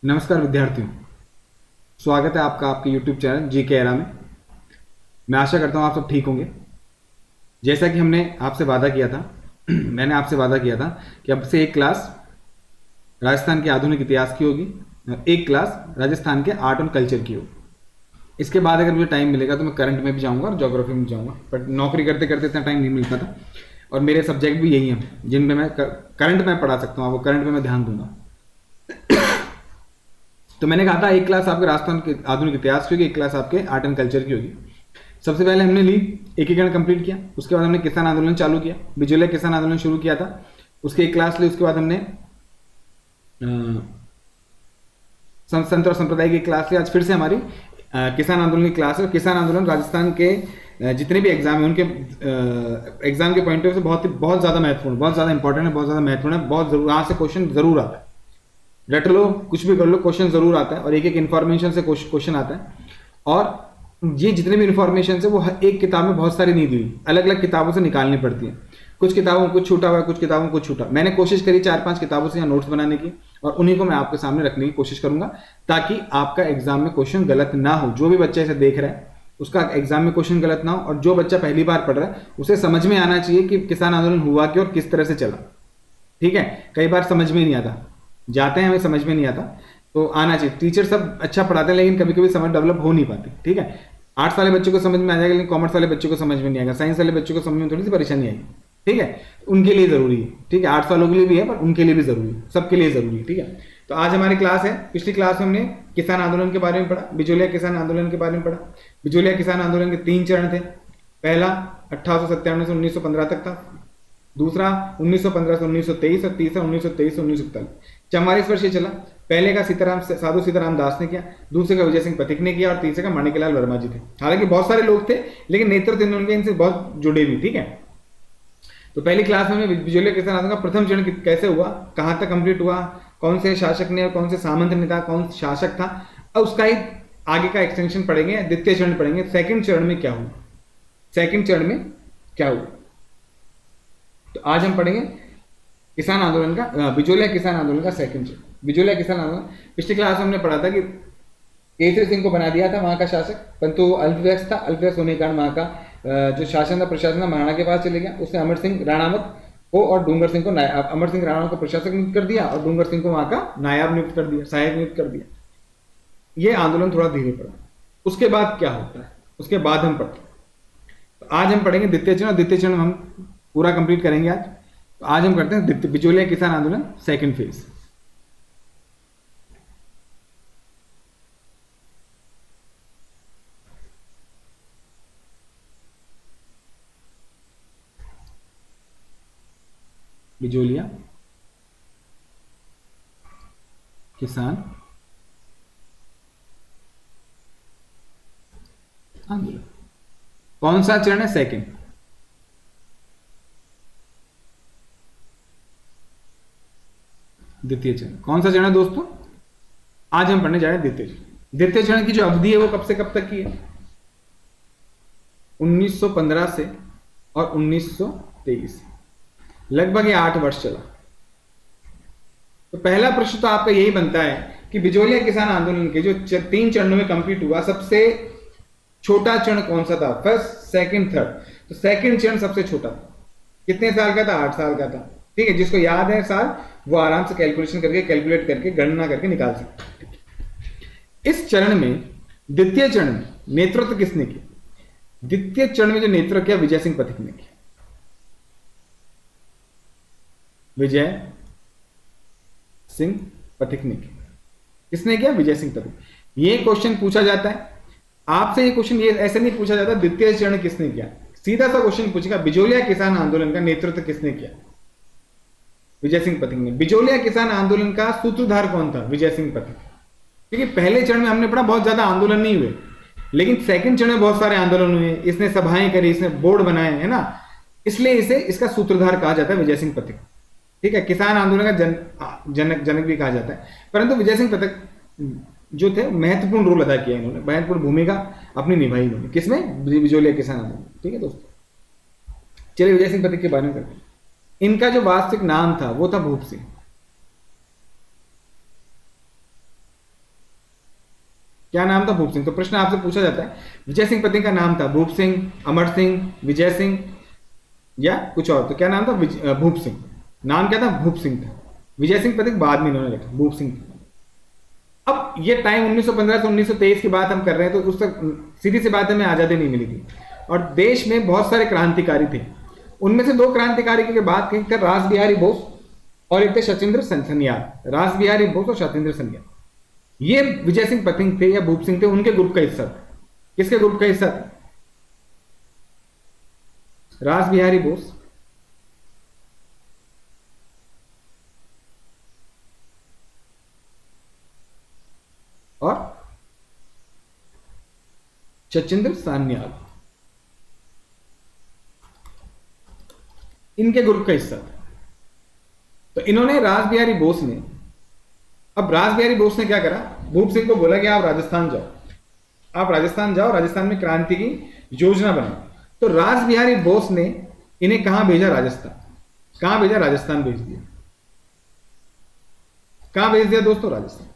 नमस्कार विद्यार्थियों, स्वागत है आपका आपके YouTube चैनल जी के एरा में। मैं आशा करता हूँ आप सब ठीक होंगे। जैसा कि हमने आपसे वादा किया था मैंने आपसे वादा किया था कि अब से एक क्लास राजस्थान के आधुनिक इतिहास की होगी, एक क्लास राजस्थान के आर्ट और कल्चर की होगी। इसके बाद अगर मुझे टाइम मिलेगा तो मैं करंट में भी जाऊँगा और ज्योग्राफी में भी जाऊँगा, बट नौकरी करते करते इतना टाइम नहीं मिलता था और मेरे सब्जेक्ट भी यही हैं जिनमें मैं करंट में पढ़ा सकता हूँ, आपको करंट में मैं ध्यान दूंगा। तो मैंने कहा था एक क्लास आपके राजस्थान के आधुनिक इतिहास की होगी, एक क्लास आपके आर्ट एंड कल्चर की होगी। सबसे पहले हमने ली एकीकरण कंप्लीट किया, उसके बाद हमने किसान आंदोलन चालू किया, बिजोलिया किसान आंदोलन शुरू किया था, उसकी एक क्लास ली। उसके बाद हमने संत और संप्रदाय की क्लास ली। आज फिर से हमारी किसान आंदोलन की क्लास है। किसान आंदोलन राजस्थान के जितने भी एग्जाम है उनके एग्जाम के पॉइंट ऑफ व्यू से बहुत ज़्यादा महत्वपूर्ण, बहुत ज़्यादा इंपॉर्टेंट है, बहुत ज़्यादा महत्वपूर्ण है, बहुत जरूर यहाँ से क्वेश्चन जरूर आता है। रट लो, कुछ भी कर लो, क्वेश्चन जरूर आता है और एक एक इन्फॉर्मेशन से क्वेश्चन आता है। और ये जितने भी इन्फॉर्मेशन है वो एक किताब में बहुत सारी नहीं दी हुई, अलग अलग किताबों से निकालनी पड़ती है। कुछ किताबों को कुछ छूटा हुआ है, कुछ किताबों को कुछ छूटा। मैंने कोशिश करी 4-5 किताबों से यहाँ नोट्स बनाने की और उन्हीं को मैं आपके सामने रखने की कोशिश करूंगा ताकि आपका एग्जाम में क्वेश्चन गलत ना हो। जो भी बच्चा इसे देख रहा है उसका एग्जाम में क्वेश्चन गलत ना हो, और जो बच्चा पहली बार पढ़ रहा है उसे समझ में आना चाहिए कि किसान आंदोलन हुआ क्यों और किस तरह से चला। ठीक है, कई बार समझ में नहीं आता, जाते हैं हमें समझ में नहीं आता, तो आना चाहिए। टीचर सब अच्छा पढ़ाते हैं लेकिन कभी कभी समझ डेवलप हो नहीं पाती। ठीक है, आर्ट्स वाले बच्चों को समझ में आ जाएगा लेकिन कॉमर्स वाले बच्चों को समझ में नहीं आएगा, साइंस वाले बच्चों को समझ में थोड़ी सी परेशानी आएगी। ठीक है, उनके लिए जरूरी है। ठीक है, आर्ट्स वालों के लिए भी है पर उनके लिए भी जरूरी है, सबके लिए जरूरी है। ठीक है, तो आज हमारी क्लास है। पिछली क्लास में हमने किसान आंदोलन के बारे में पढ़ा, बिजोलिया किसान आंदोलन के बारे में पढ़ा। बिजोलिया किसान आंदोलन के 3 चरण थे। पहला 1897 से 1915 तक था, दूसरा 1915 से 1923 और तीसरा 1923 से 1941। 44 वर्ष ये चला। पहले का साधु सीताराम दास ने किया, दूसरे का विजय सिंह पथिक ने किया और तीसरे का माणिकलाल वर्मा जी थे। हालांकि बहुत सारे लोग थे लेकिन नेतृत्व इन्होंने इनसे बहुत जुड़े भी। ठीक है, तो पहली क्लास में बिजोलिया किसान आंदोलन का प्रथम चरण कैसे हुआ, कहां तक कंप्लीट हुआ, कौन से शासक ने और कौन से सामंत ने था, कौन शासक था, और उसका ही आगे का एक्सटेंशन पढ़ेंगे। द्वितीय चरण पढ़ेंगे, सेकंड चरण में क्या हुआ, सेकंड चरण में क्या हुआ। तो आज हम पढ़ेंगे किसान आंदोलन का, बिजोलिया किसान आंदोलन का सेकंड चरण। बिजोलिया किसान आंदोलन पिछली क्लास में हमने पढ़ा था कि केसरी सिंह को बना दिया था वहां का शासक, परंतु अल्पवयस्क था। अल्पवयस्क होने के कारण वहां का जो शासन था, प्रशासन था, महाराणा के पास चले गया। उसने अमर सिंह राणावत को और डूंगर सिंह को अमर सिंह राणा को प्रशासक नियुक्त कर दिया और डूंगर सिंह को वहां का नायब नियुक्त कर दिया, सहायक नियुक्त कर दिया। ये आंदोलन थोड़ा धीरे पड़ा। उसके बाद क्या होता है उसके बाद हम पढ़ते हैं। तो आज हम पढ़ेंगे द्वितीय चरण। द्वितीय चरण हम पूरा कंप्लीट करेंगे आज। तो आज हम करते हैं बिजोलिया किसान आंदोलन सेकंड फेज। बिजोलिया किसान आंदोलन कौन सा चरण है, सेकंड। द्वितीय चरण कौन सा चरण है दोस्तों, आज हम पढ़ने जा रहे हैं द्वितीय चरण। द्वितीय चरण की जो अवधि है वो कब से कब तक की है, 1915 से और 1923, लगभग ये 8 वर्ष चला। तो पहला प्रश्न तो आपका यही बनता है कि बिजोलिया किसान आंदोलन के जो 3 चरणों में कंप्लीट हुआ, सबसे छोटा चरण कौन सा था, फर्स्ट सेकंड थर्ड। तो सेकंड चरण सबसे छोटा था। कितने साल का था, 8 साल का था। ठीक है, जिसको याद है साल वो आराम से कैलकुलेट करके गणना करके निकाल सकते हैं। इस चरण में, द्वितीय चरण में नेतृत्व किसने किया, द्वितीय चरण में जो नेतृत्व किया विजय सिंह पथिक ने किया। विजय सिंह पथिक ने किया। किसने किया, विजय सिंह पथिक। ये क्वेश्चन पूछा जाता है आपसे, ये क्वेश्चन ये ऐसे नहीं पूछा जाता द्वितीय चरण किसने किया, सीधा सा क्वेश्चन पूछेगा बिजोलिया किसान आंदोलन का नेतृत्व किसने किया, विजय सिंह पथिक ने। बिजोलिया किसान आंदोलन का सूत्रधार कौन था, विजय सिंह पथिक। क्योंकि पहले चरण में हमने पढ़ा बहुत ज्यादा आंदोलन नहीं हुए, लेकिन सेकंड चरण में बहुत सारे आंदोलन हुए, इसने सभाएं करी, इसने बोर्ड बनाए, है ना, इसलिए इसे इसका सूत्रधार कहा जाता है विजय सिंह पथिक। ठीक है, किसान आंदोलन का जनक भी कहा जाता है। परंतु विजय सिंह पथिक जो थे महत्वपूर्ण रोल अदा किया, इन्होंने महत्वपूर्ण भूमिका अपनी निभाई इन्होंने, किसमें, बिजोलिया किसान आंदोलन। ठीक है दोस्तों, चलिए विजय सिंह पथिक के बारे में करते हैं। इनका जो वास्तविक नाम था वो था भूप सिंह। क्या नाम था? भूप सिंह। तो प्रश्न आपसे पूछा जाता है विजय सिंह पत्नी का नाम था भूप सिंह, अमर सिंह, विजय सिंह या कुछ और। तो क्या नाम था? भूप सिंह। नाम क्या था? भूप सिंह था। विजय सिंह पत्नी बाद में इन्होंने रखा भूप सिंह। अब ये टाइम 1915 से 1923 की बात हम कर रहे हैं, तो उस तक सीधी सी बात है में आज़ादी नहीं मिली थी और देश में बहुत सारे क्रांतिकारी थे। उनमें से दो क्रांतिकारी की बात कही थे, रास बिहारी बोस और एक थे सचिंद्र सन्याल। रास बिहारी बोस और सचिंद्र सन्याल, ये विजय सिंह पथिक थे या भूप सिंह थे, उनके ग्रुप का हिस्सा था। किसके ग्रुप का हिस्सा था? रास बिहारी बोस और सचिंद्र सान्याल, इनके ग्रुप का हिस्सा था। तो इन्होंने रास बिहारी बोस ने, अब रास बिहारी बोस ने क्या करा, भूप सिंह को बोला कि आप राजस्थान जाओ, आप राजस्थान जाओ, राजस्थान में क्रांति की योजना बनाओ। तो रास बिहारी बोस ने इन्हें कहां भेजा? राजस्थान। कहां भेजा? राजस्थान भेज दिया। कहां भेज दिया दोस्तों? राजस्थान।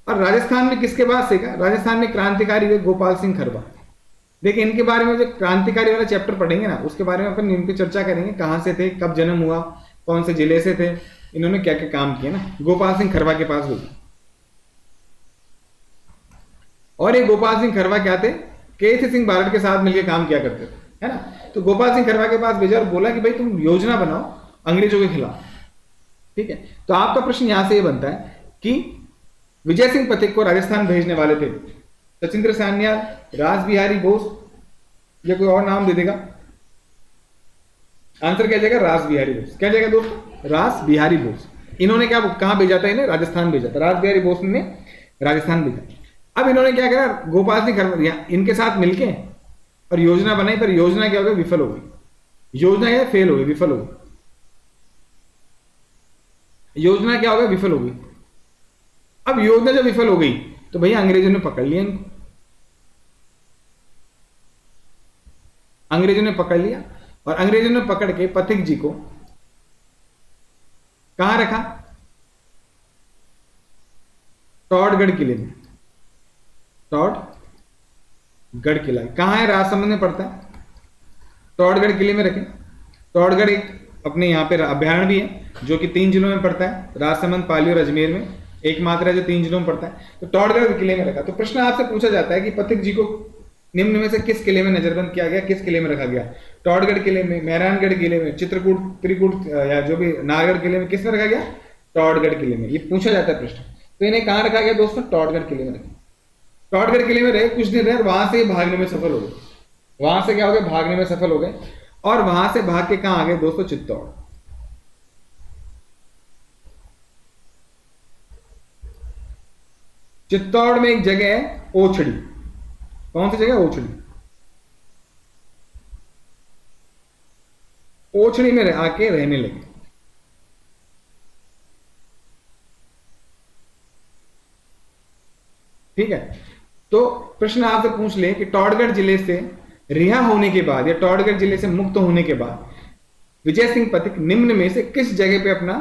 और राजस्थान में किसके पास से? राजस्थान में क्रांतिकारी हुए गोपाल सिंह खरबा। देखिए इनके बारे में जो क्रांतिकारी वाला चैप्टर पढ़ेंगे ना, उसके बारे में अपन इन पे चर्चा करेंगे, कहां से थे, कब जन्म हुआ, कौन से जिले से थे, इन्होंने क्या क्या काम किए ना। गोपाल सिंह खरबा के पास भेजा। और ये गोपाल सिंह खरबा क्या थे? के सिंह बारड के साथ मिलकर काम किया करते थे, है ना। तो गोपाल सिंह खरबा के पास भेजा और बोला कि भाई तुम योजना बनाओ अंग्रेजों के खिलाफ। ठीक है, तो आपका प्रश्न यहां से ये बनता है कि विजय सिंह पथिक को राजस्थान भेजने वाले थे सचिंद्र सान्याल, रास बिहारी बोस या कोई और नाम दे देगा? आंसर क्या जाएगा? रास बिहारी बोस। क्या जाएगा दोस्तों? रास बिहारी बोस। इन्होंने क्या कहां भेजा था? इन्हें राजस्थान भेजा था। रास बिहारी बोस ने राजस्थान भेजा। अब इन्होंने क्या करा? गोपाल सिंह खरबा इनके साथ मिलके और योजना बनाई, पर योजना क्या हो गई? विफल हो गई। योजना क्या? फेल हो गई, विफल हो गई। योजना क्या हो गई? विफल हो गई। अब योजना जब विफल हो गई तो भैया अंग्रेजों ने पकड़ लिया इनको। अंग्रेजों ने पकड़ लिया और अंग्रेजों ने पकड़ के पथिक जी को कहां रखा? टॉडगढ़ किले में। टॉडगढ़ किला कहां है? राजसमंद में पड़ता है। टॉडगढ़ किले में रखे। टॉडगढ़ एक अपने यहां पे अभ्यारण्य भी है जो कि 3 जिलों में पड़ता है, राजसमंद, पाली और अजमेर में। एकमात्र है जो 3 जिलों में पड़ता है। तो टॉडगढ़ किले में रखा। तो प्रश्न आपसे पूछा जाता है कि पथिक जी को निम्न में से किस किले में नजरबंद किया गया, किस किले में रखा गया? टॉडगढ़ किले में, मेहरानगढ़ किले में, चित्रकूट, त्रिकूट या जो भी नाहरगढ़ किले में, किस में रखा गया? टॉडगढ़ किले में। ये पूछा जाता है प्रश्न। तो इन्हें कहां रखा गया दोस्तों? टॉडगढ़ किले में रखा। टॉडगढ़ किले में रहे, कुछ दिन रहे और वहां से भागने में सफल हो गए। वहां से क्या हो गए? भागने में सफल हो गए और वहां से भाग के कहां आ गए दोस्तों? चित्तौड़। चित्तौड़ में एक जगह है ओछड़ी। कौन सी जगह? ओछड़ी। ओछड़ी में आके रहने लगे। ठीक है, तो प्रश्न आपसे पूछ ले कि टॉडगढ़ जिले से रिहा होने के बाद या टॉडगढ़ जिले से मुक्त होने के बाद विजय सिंह पथिक निम्न में से किस जगह पे अपना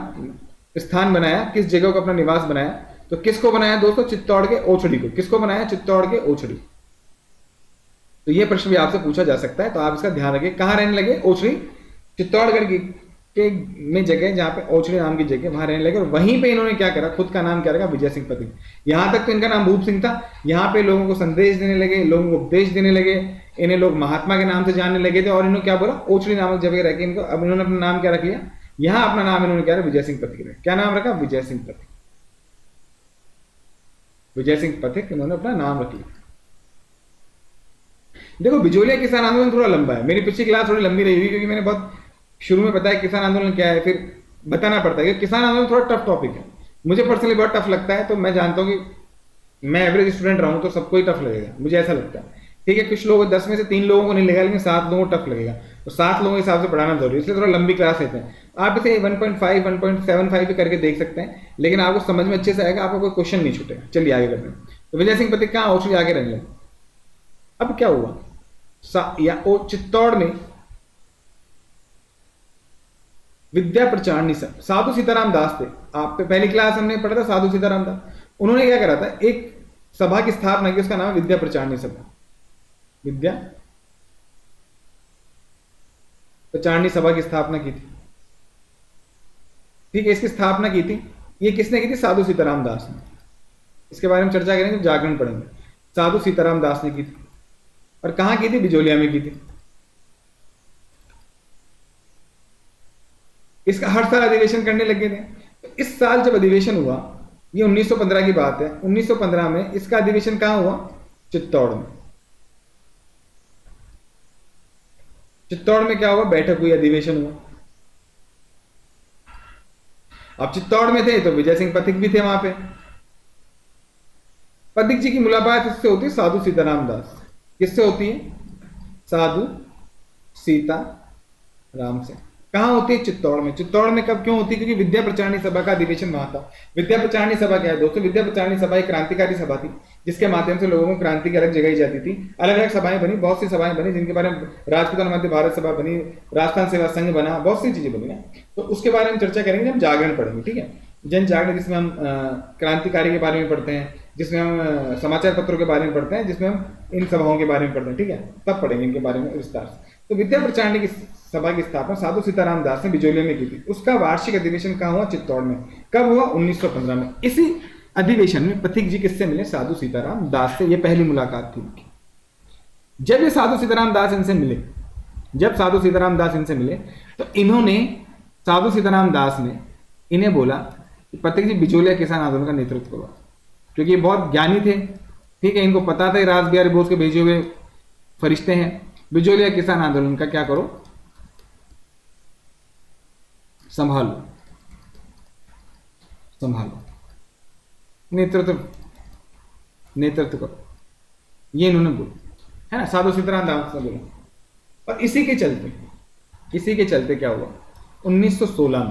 स्थान बनाया, किस जगह को अपना निवास बनाया? तो किसको बनाया दोस्तों? चित्तौड़ के ओछड़ी को। किसको बनाया? चित्तौड़ के ओछड़ी। तो यह प्रश्न भी आपसे पूछा जा सकता है, तो आप इसका ध्यान रखिए। कहां रहने लगे? ओछड़ी। चित्तौड़गढ़ की के में जगह जहां पे ओछड़ी नाम की जगह, वहां रहने लगे और वहीं पे इन्होंने क्या करा? खुद का नाम क्या रखा? विजय सिंह पथिक। यहां तक तो इनका नाम भूप सिंह था। यहां पे लोगों को संदेश देने लगे, लोगों को उपदेश देने लगे, इन्हें लोग महात्मा के नाम से जानने लगे थे और इन्होंने क्या बोला? ओछड़ी नामक जगह रह के इनको अब इन्होंने अपना नाम क्या रख लिया? यहां अपना नाम इन्होंने क्या रखा? विजय सिंह पथिक रखा। क्या नाम रखा? विजय सिंह पथिक। विजय सिंह पथिक इन्होंने अपना नाम रख लिया। देखो बिजोलिया किसान आंदोलन थोड़ा लंबा है, मेरी पिछली क्लास थोड़ी लंबी रही हुई क्योंकि मैंने बहुत शुरू में बताया किसान आंदोलन क्या है, फिर बताना पड़ता है। किसान आंदोलन थोड़ा टफ टॉपिक है, मुझे पर्सनली बहुत टफ लगता है। तो मैं जानता हूं कि मैं एवरेज स्टूडेंट रहा हूं तो सबको ही टफ लगेगा, मुझे ऐसा लगता है। ठीक है, कुछ लोग 10 में से 3 लोगों को नहीं लगेगा, लेकिन 7 लोगों को टफ लगेगा। तो 7 लोगों के हिसाब से पढ़ाना जरूरी है, इसलिए थोड़ा लंबी क्लास लेते हैं। आप इसे 1.5 1.75 भी करके देख सकते हैं, लेकिन आपको समझ में अच्छे से आएगा, आपको कोई क्वेश्चन नहीं छूटेगा। चलिए आगे करते हैं। तो विजय सिंह पथिक कहां? ओछड़ी आगे रहने लगे। अब क्या हुआ? चित्तौड़ में विद्या प्रचारणी साधु सीताराम दास थे। आप पे पहली क्लास हमने पढ़ा था साधु सीताराम दास। उन्होंने क्या करा था? एक सभा की स्थापना की, उसका नाम है विद्या प्रचारणी सभा। विद्या प्रचारणी सभा की स्थापना की थी। ठीक है, इसकी स्थापना की थी, ये किसने की थी? साधु सीताराम दास ने। इसके बारे में चर्चा करेंगे, जागरण पढ़ेंगे। साधु सीताराम दास ने की थी। और कहां की थी? बिजोलिया में की थी। इसका हर साल अधिवेशन करने लगे थे। तो इस साल जब अधिवेशन हुआ, ये 1915 की बात है, 1915 में इसका अधिवेशन कहां हुआ? चित्तौड़ में। चित्तौड़ में क्या हुआ? बैठक हुई, अधिवेशन हुआ। अब चित्तौड़ में थे तो विजय सिंह पथिक भी थे वहां पे। पथिक जी की मुलाकात इससे होती है साधु सीताराम दास। किससे होती है? साधु सीता राम से। कहां होती है? चित्तौड़ में। चित्तौड़ में कब क्यों होती है? क्योंकि विद्या प्रचारणी सभा का अधिवेशन वहां था। विद्या प्रचारणी सभा क्या है दोस्तों? विद्या प्रचारणी सभा एक क्रांतिकारी सभा थी, जिसके माध्यम से लोगों को क्रांति की अलग जगाई जाती थी। अलग अलग सभाएं बनी, बहुत सी सभाएं बनी, जिनके बारे में राजपूताना मध्य भारत सभा बनी, राजस्थान सेवा संघ बना, बहुत सी चीजें बनी ना। तो उसके बारे में चर्चा करेंगे जब हम जागरण पढ़ेंगे। ठीक है, जन जागरण, जिसमें हम क्रांतिकारी के बारे में पढ़ते हैं, जिसमें हम समाचार पत्रों के बारे में पढ़ते हैं, जिसमें हम इन सभाओं के बारे में पढ़ते हैं। ठीक है, तब पढ़ेंगे इनके बारे में विस्तार से। तो विद्या प्रचारणी की सभा की स्थापना साधु सीताराम दास ने बिजोलिया में की थी। उसका वार्षिक अधिवेशन कहां हुआ? चित्तौड़ में। कब हुआ? 1915 में। इसी अधिवेशन में पथिक जी किससे मिले? साधु सीताराम दास से। यह पहली मुलाकात थी उनकी। जब ये साधु सीताराम दास इनसे मिले, जब साधु सीताराम दास इनसे मिले, तो इन्होंने, साधु सीताराम दास ने इन्हें बोला कि पथिक जी बिजोलिया किसान आंदोलन का नेतृत्व करो, क्योंकि ये बहुत ज्ञानी थे। ठीक है, इनको पता था रास बिहारी बोस के भेजे हुए फरिश्ते हैं। बिजोलिया किसान आंदोलन का क्या करो? संभालो, संभालो, नेतृत्व करो, ये इन्होंने बोला, है ना, साधु सीताराम दास ने बोला। और इसी के चलते क्या हुआ? 1916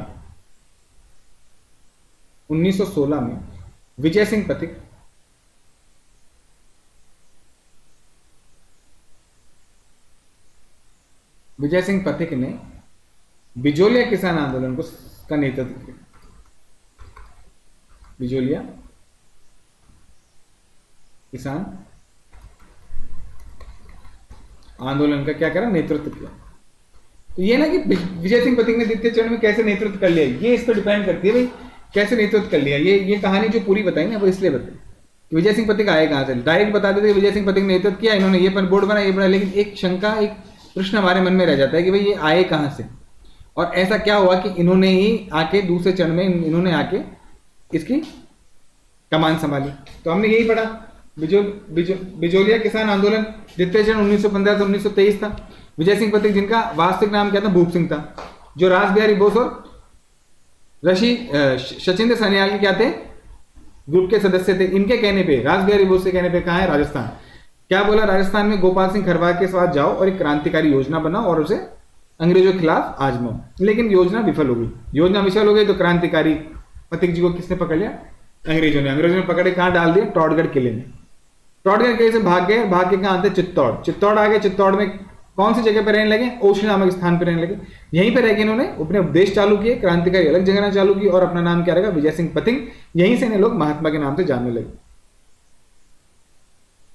में विजय सिंह पथिक ने बिजोलिया किसान आंदोलन का नेतृत्व किया। बिजोलिया किसान आंदोलन का क्या करा? नेतृत्व किया। तो ये ना कि विजय सिंह पथिक ने द्वितीय चरण में कैसे नेतृत्व कर लिया, ये इस पर डिपेंड करती है भाई, कैसे नेतृत्व कर लिया। ये कहानी जो पूरी बताई ना, वो इसलिए बताई कि विजय सिंह पथिक आए कहां से। डायरेक्ट बता देते विजय सिंह पथिक ने नेतृत्व किया, इन्होंने ये बोर्ड बनाया, ये बनाया, लेकिन एक शंका, एक प्रश्न हमारे मन में रह जाता है कि भाई ये आए कहां से, और ऐसा क्या हुआ कि इन्होंने ही आके दूसरे चरण में इन्होंने आके इसकी कमान संभाली। तो हमने यही पढ़ा, बिजोलिया किसान आंदोलन द्वितीय चरण 1915 से 1923 था। विजय सिंह पथिक, जिनका वास्तविक नाम क्या था? भूप सिंह था, जो रास बिहारी बोस और सचिंद्र सन्याल के क्या थे? ग्रुप के सदस्य थे। इनके कहने पे, रास बिहारी बोस के कहने पे, कहां है? राजस्थान। क्या बोला? राजस्थान में गोपाल सिंह खरवार के साथ जाओ और एक क्रांतिकारी योजना बनाओ और उसे अंग्रेजों के खिलाफ आजमाओ। लेकिन योजना विफल हो गई। तो क्रांतिकारी पथिक जी को किसने पकड़ लिया? अंग्रेजों ने पकड़े, कहां डाल दिया? टॉडगढ़ किले में। टॉडगढ़ किले से भाग के कहां आते? चित्तौड़ आ गए। चित्तौड़ में कौन सी जगह पर रहने लगे? ओशनी नामक स्थान पर रहने लगे। यहीं पर रह के इन्होंने अपने उपदेश चालू किए, क्रांतिकारी अलग जगह चालू की, और अपना नाम क्या रखा? विजय सिंह पथिक। यहीं से इन्हें लोग महात्मा के नाम से जानने लगे।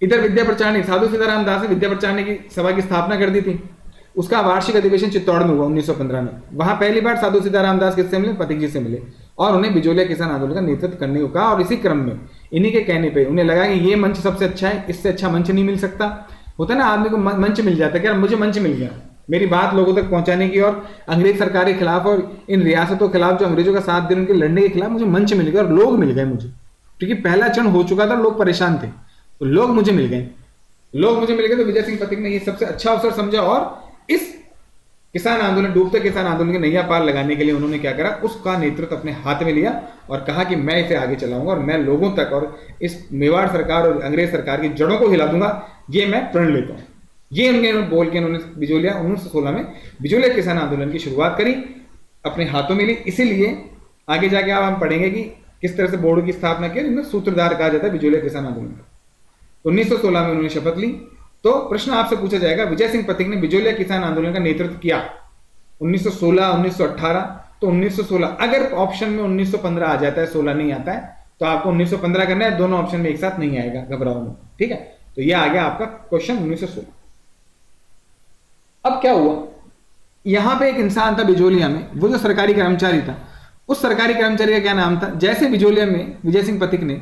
इधर विद्या प्रचारणी, साधु सीताराम दास ने विद्या प्रचारणी की सभा की स्थापना कर दी थी। उसका वार्षिक अधिवेशन चित्तौड़ में हुआ 1915 में। वहां पहली बार साधु सीताराम दास किससे मिले? पथिक जी से मिले, और उन्हें बिजोलिया किसान आंदोलन का नेतृत्व करने को कहा। और इसी क्रम में इन्हीं के कहने पे उन्हें लगा कि ये मंच सबसे अच्छा है, इससे अच्छा मंच नहीं मिल सकता। होता है ना, आदमी को मंच मिल जाता है, क्या मुझे मंच मिल गया मेरी बात लोगों तक पहुंचाने की, और अंग्रेज सरकार के खिलाफ और इन रियासतों के खिलाफ जो अंग्रेजों का साथ दे उनके लड़ने के खिलाफ मुझे मंच मिल गया और लोग मिल गए मुझे, क्योंकि पहला चरण हो चुका था, लोग परेशान थे, तो लोग मुझे मिल गए। तो विजय सिंह पथिक ने ये सबसे अच्छा अवसर समझा, और इस किसान आंदोलन, डूबते किसान आंदोलन के नैया पार लगाने के लिए उन्होंने क्या करा? उसका नेतृत्व अपने हाथ में लिया और कहा कि मैं इसे आगे चलाऊंगा और मैं लोगों तक और इस मेवाड़ सरकार और अंग्रेज सरकार की जड़ों को हिला दूंगा, ये मैं प्रण लेता हूं। ये उनके बोल के उन्होंने 1916 में बिजोलिया किसान आंदोलन की शुरुआत करी, अपने हाथों में ली। इसीलिए आगे जाके आप हम पढ़ेंगे कि किस तरह से बोर्ड की स्थापना की, जिनमें सूत्रधार कहा जाता है बिजोलिया किसान आंदोलन का। 1916 में उन्होंने शपथ ली। तो प्रश्न आपसे पूछा जाएगा, विजय सिंह पथिक ने बिजोलिया किसान आंदोलन का नेतृत्व किया 1916, 1918, तो 1916, अगर ऑप्शन में 1915 आ जाता है, 16 नहीं आता है, तो आपको 1915 करना है, दोनों ऑप्शन में एक साथ नहीं आएगा, घबराओ नहीं, ठीक है। तो ये आ गया आपका क्वेश्चन 1916। अब क्या हुआ, यहां पे एक इंसान था बिजोलिया में, वो जो सरकारी कर्मचारी था, उस सरकारी कर्मचारी का क्या नाम था, जैसे बिजोलिया में विजय सिंह पथिक ने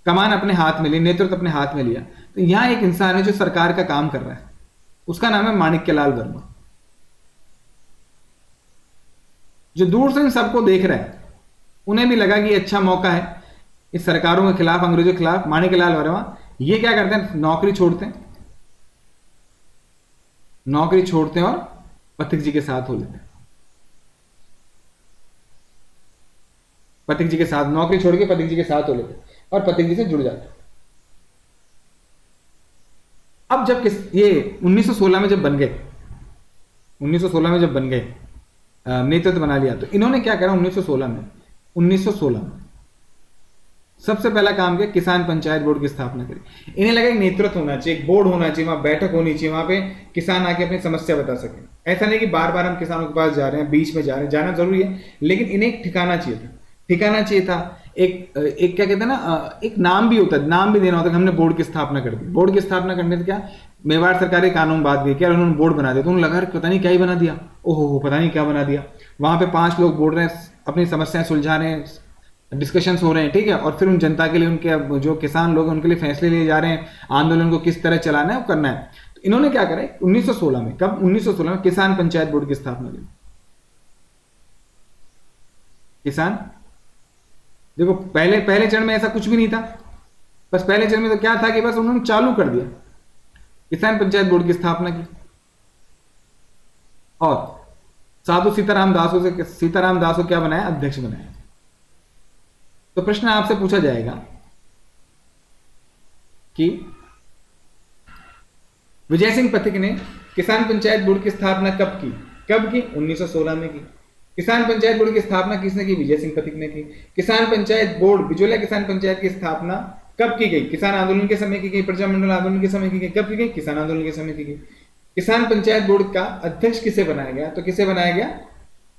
कमान अपने हाथ में ली, नेतृत्व अपने हाथ में लिया, तो यहां एक इंसान है जो सरकार का काम कर रहा है, उसका नाम है माणिक्यलाल वर्मा, जो दूर से इन सबको देख रहा है। उन्हें भी लगा कि अच्छा मौका है इस सरकारों के खिलाफ, अंग्रेजों के खिलाफ। माणिक्यलाल वर्मा ये क्या करते हैं, नौकरी छोड़ते हैं, नौकरी छोड़ते हैं और पथिक जी के साथ हो लेते हैं, पथिक जी के साथ नौकरी छोड़ के पथिक जी के साथ हो लेते हैं और पथिक जी से जुड़ जाते हैं। अब जब ये 1916 में जब बन गए, 1916 में जब बन गए, नेतृत्व बना लिया, तो इन्होंने क्या करा 1916 में सबसे पहला काम किया, किसान पंचायत बोर्ड की स्थापना करी। इन्हें लगा एक नेतृत्व होना चाहिए, एक बोर्ड होना चाहिए, वहां बैठक होनी चाहिए, वहां पे किसान आके अपनी समस्या बता सके। ऐसा नहीं कि बार बार हम किसानों के पास जा रहे हैं, बीच में जा रहे हैं, जाना जरूरी है, लेकिन इन्हें एक ठिकाना चाहिए था, ठिकाना चाहिए था। एक क्या कहते हैं ना, एक नाम भी होता है, नाम भी देना होता है कि हमने बोर्ड की स्थापना कर दी। बोर्ड की स्थापना करने से क्या, मेवाड़ सरकार के कानून बात भी क्या, उन्होंने बोर्ड बना दिया, तो उन्हें लगा पता नहीं क्या ही बना दिया, ओहो पता नहीं क्या बना दिया। वहां पे 5 लोग बोल रहे हैं, अपनी समस्याएं सुलझा रहे हैं, डिस्कशंस हो रहे हैं, ठीक है, और फिर उन जनता के लिए, उनके जो किसान लोग हैं उनके लिए फैसले लिए जा रहे हैं, आंदोलन को किस तरह चलाना है वो करना है। तो इन्होंने क्या करा 1916 में, कब 1916 में किसान पंचायत बोर्ड की स्थापना की। किसान देखो, पहले चरण में ऐसा कुछ भी नहीं था, बस पहले चरण में तो क्या था कि बस उन्होंने चालू कर दिया, किसान पंचायत बोर्ड की स्थापना की और साधु सीताराम दास को क्या बनाया, अध्यक्ष बनाया। तो प्रश्न आपसे पूछा जाएगा कि विजय सिंह पथिक ने किसान पंचायत बोर्ड की स्थापना कब की, 1916 में की। किसान पंचायत बोर्ड की स्थापना किसने की, विजय सिंह पथिक ने की। किसान पंचायत बोर्ड, बिजोलिया किसान पंचायत की स्थापना कब की गई, किसान आंदोलन के समय की गई, प्रजामंडल आंदोलन के समय की गई। कब की गई, किसान आंदोलन के समय की गई। किसान पंचायत बोर्ड का अध्यक्ष किसे बनाया गया, तो किसे बनाया गया,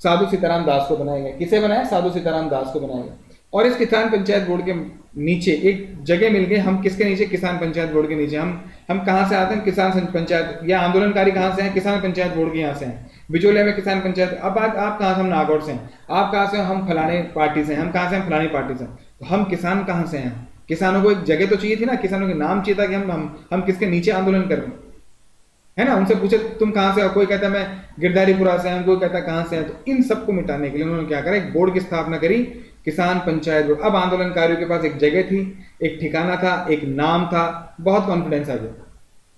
साधु सीताराम दास को बनाया गया। किसे बनाया, साधु सीताराम दास को बनाया गया। और इस किसान पंचायत बोर्ड के नीचे एक जगह मिल गई, हम किसके नीचे, किसान पंचायत बोर्ड के नीचे। हम कहां से आते हैं, किसान पंचायत, या आंदोलनकारी कहां से हैं, किसान पंचायत बोर्ड के यहां से हैं। बिजोलिया में किसान पंचायत, अब आप कहां से, हम नागौर से हैं, आप कहां से, हम फलाने पार्टी से हैं, हम कहां से, हम फलानी पार्टी से हैं। तो हम किसान कहां से हैं, किसानों को एक जगह तो चाहिए थी ना, किसानों के नाम चाहिए था कि हम किसके नीचे आंदोलन कर रहे हैं, है ना। उनसे पूछे तुम कहां से हो, कोई कहता है मैं गिरधारीपुरा से हूं, कोई कहता है कहां से है। तो इन सबको मिटाने के लिए उन्होंने क्या करा, एक बोर्ड की स्थापना करी, किसान पंचायत बोर्ड। अब आंदोलनकारियों के पास एक जगह थी, एक ठिकाना था, एक नाम था, बहुत कॉन्फिडेंस आ गया।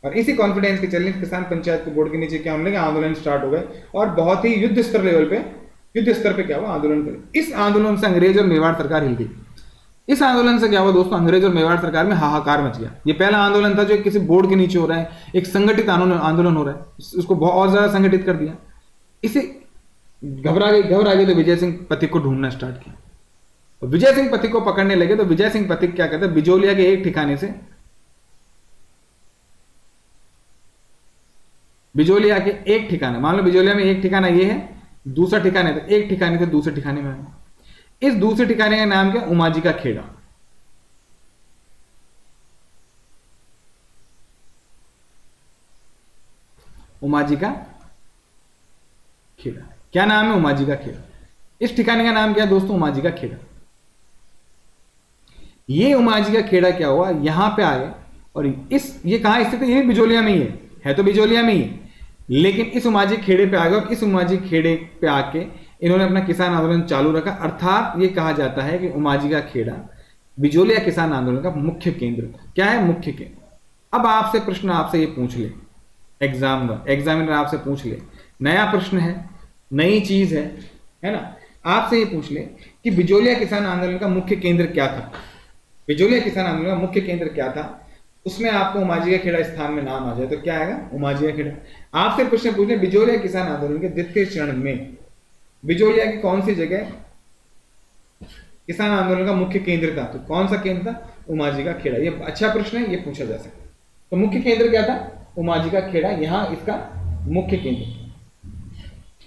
और इसी कॉन्फिडेंस के चलने किसान पंचायत बोर्ड के नीचे क्या होने लगा, आंदोलन स्टार्ट हो गए और बहुत ही युद्ध स्तर पे क्या हुआ, आंदोलन करे। इस आंदोलन से अंग्रेज और मेवाड़ सरकार हिल गई। इस आंदोलन से क्या हुआ दोस्तों, अंग्रेज और मेवाड़ सरकार में हाहाकार मच गया। ये पहला आंदोलन था जो किसी बोर्ड के नीचे हो रहा है, एक संगठित आंदोलन हो रहा है, उसको बहुत ज्यादा संगठित कर दिया। इसे घबरा गए तो विजय सिंह पथिक को ढूंढना स्टार्ट किया। विजय सिंह पथिक को पकड़ने लगे तो विजय सिंह पथिक क्या कहते हैं, बिजोलिया के एक ठिकाने से, बिजोलिया के एक ठिकाने, मान लो बिजोलिया में एक ठिकाना ये है, दूसरा ठिकाने, तो एक ठिकाने से दूसरे ठिकाने में। इस दूसरे ठिकाने का नाम क्या, उमाजी का खेड़ा। उमाजी का खेड़ा, क्या नाम है, उमाजी का खेड़ा। इस ठिकाने का नाम क्या है दोस्तों, उमाजी का खेड़ा। ये उमाजी का खेड़ा क्या हुआ, यहां पे आए और ये कहां स्थित है, ये बिजोलिया में ही है तो बिजोलिया में ही है, लेकिन इस उमाजी खेड़े पे आ गए और इस उमाजी खेड़े पे आके इन्होंने अपना किसान आंदोलन चालू रखा। अर्थात ये कहा जाता है कि उमाजी का खेड़ा बिजोलिया किसान आंदोलन का मुख्य केंद्र था। क्या है, मुख्य केंद्र। अब आपसे प्रश्न आपसे ये पूछ ले, एग्जामिनर आपसे पूछ ले, नया प्रश्न है, नई चीज है ना, आपसे ये पूछ ले कि बिजोलिया किसान आंदोलन का मुख्य केंद्र क्या था। बिजोलिया किसान आंदोलन का मुख्य केंद्र क्या था, उसमें आपको उमाजी का खेड़ा स्थान में नाम आ जाए तो क्या आएगा, उमाजी का खेड़ा। आपसे प्रश्न पूछ ले, बिजोलिया किसान आंदोलन के द्वितीय चरण में बिजोलिया की कौन सी जगह किसान आंदोलन का मुख्य केंद्र था, तो कौन सा केंद्र था, उमाजी का खेड़ा। ये अच्छा प्रश्न है, ये पूछा जा सकता है। तो मुख्य केंद्र क्या था, उमाजी का खेड़ा, यहां इसका मुख्य केंद्र।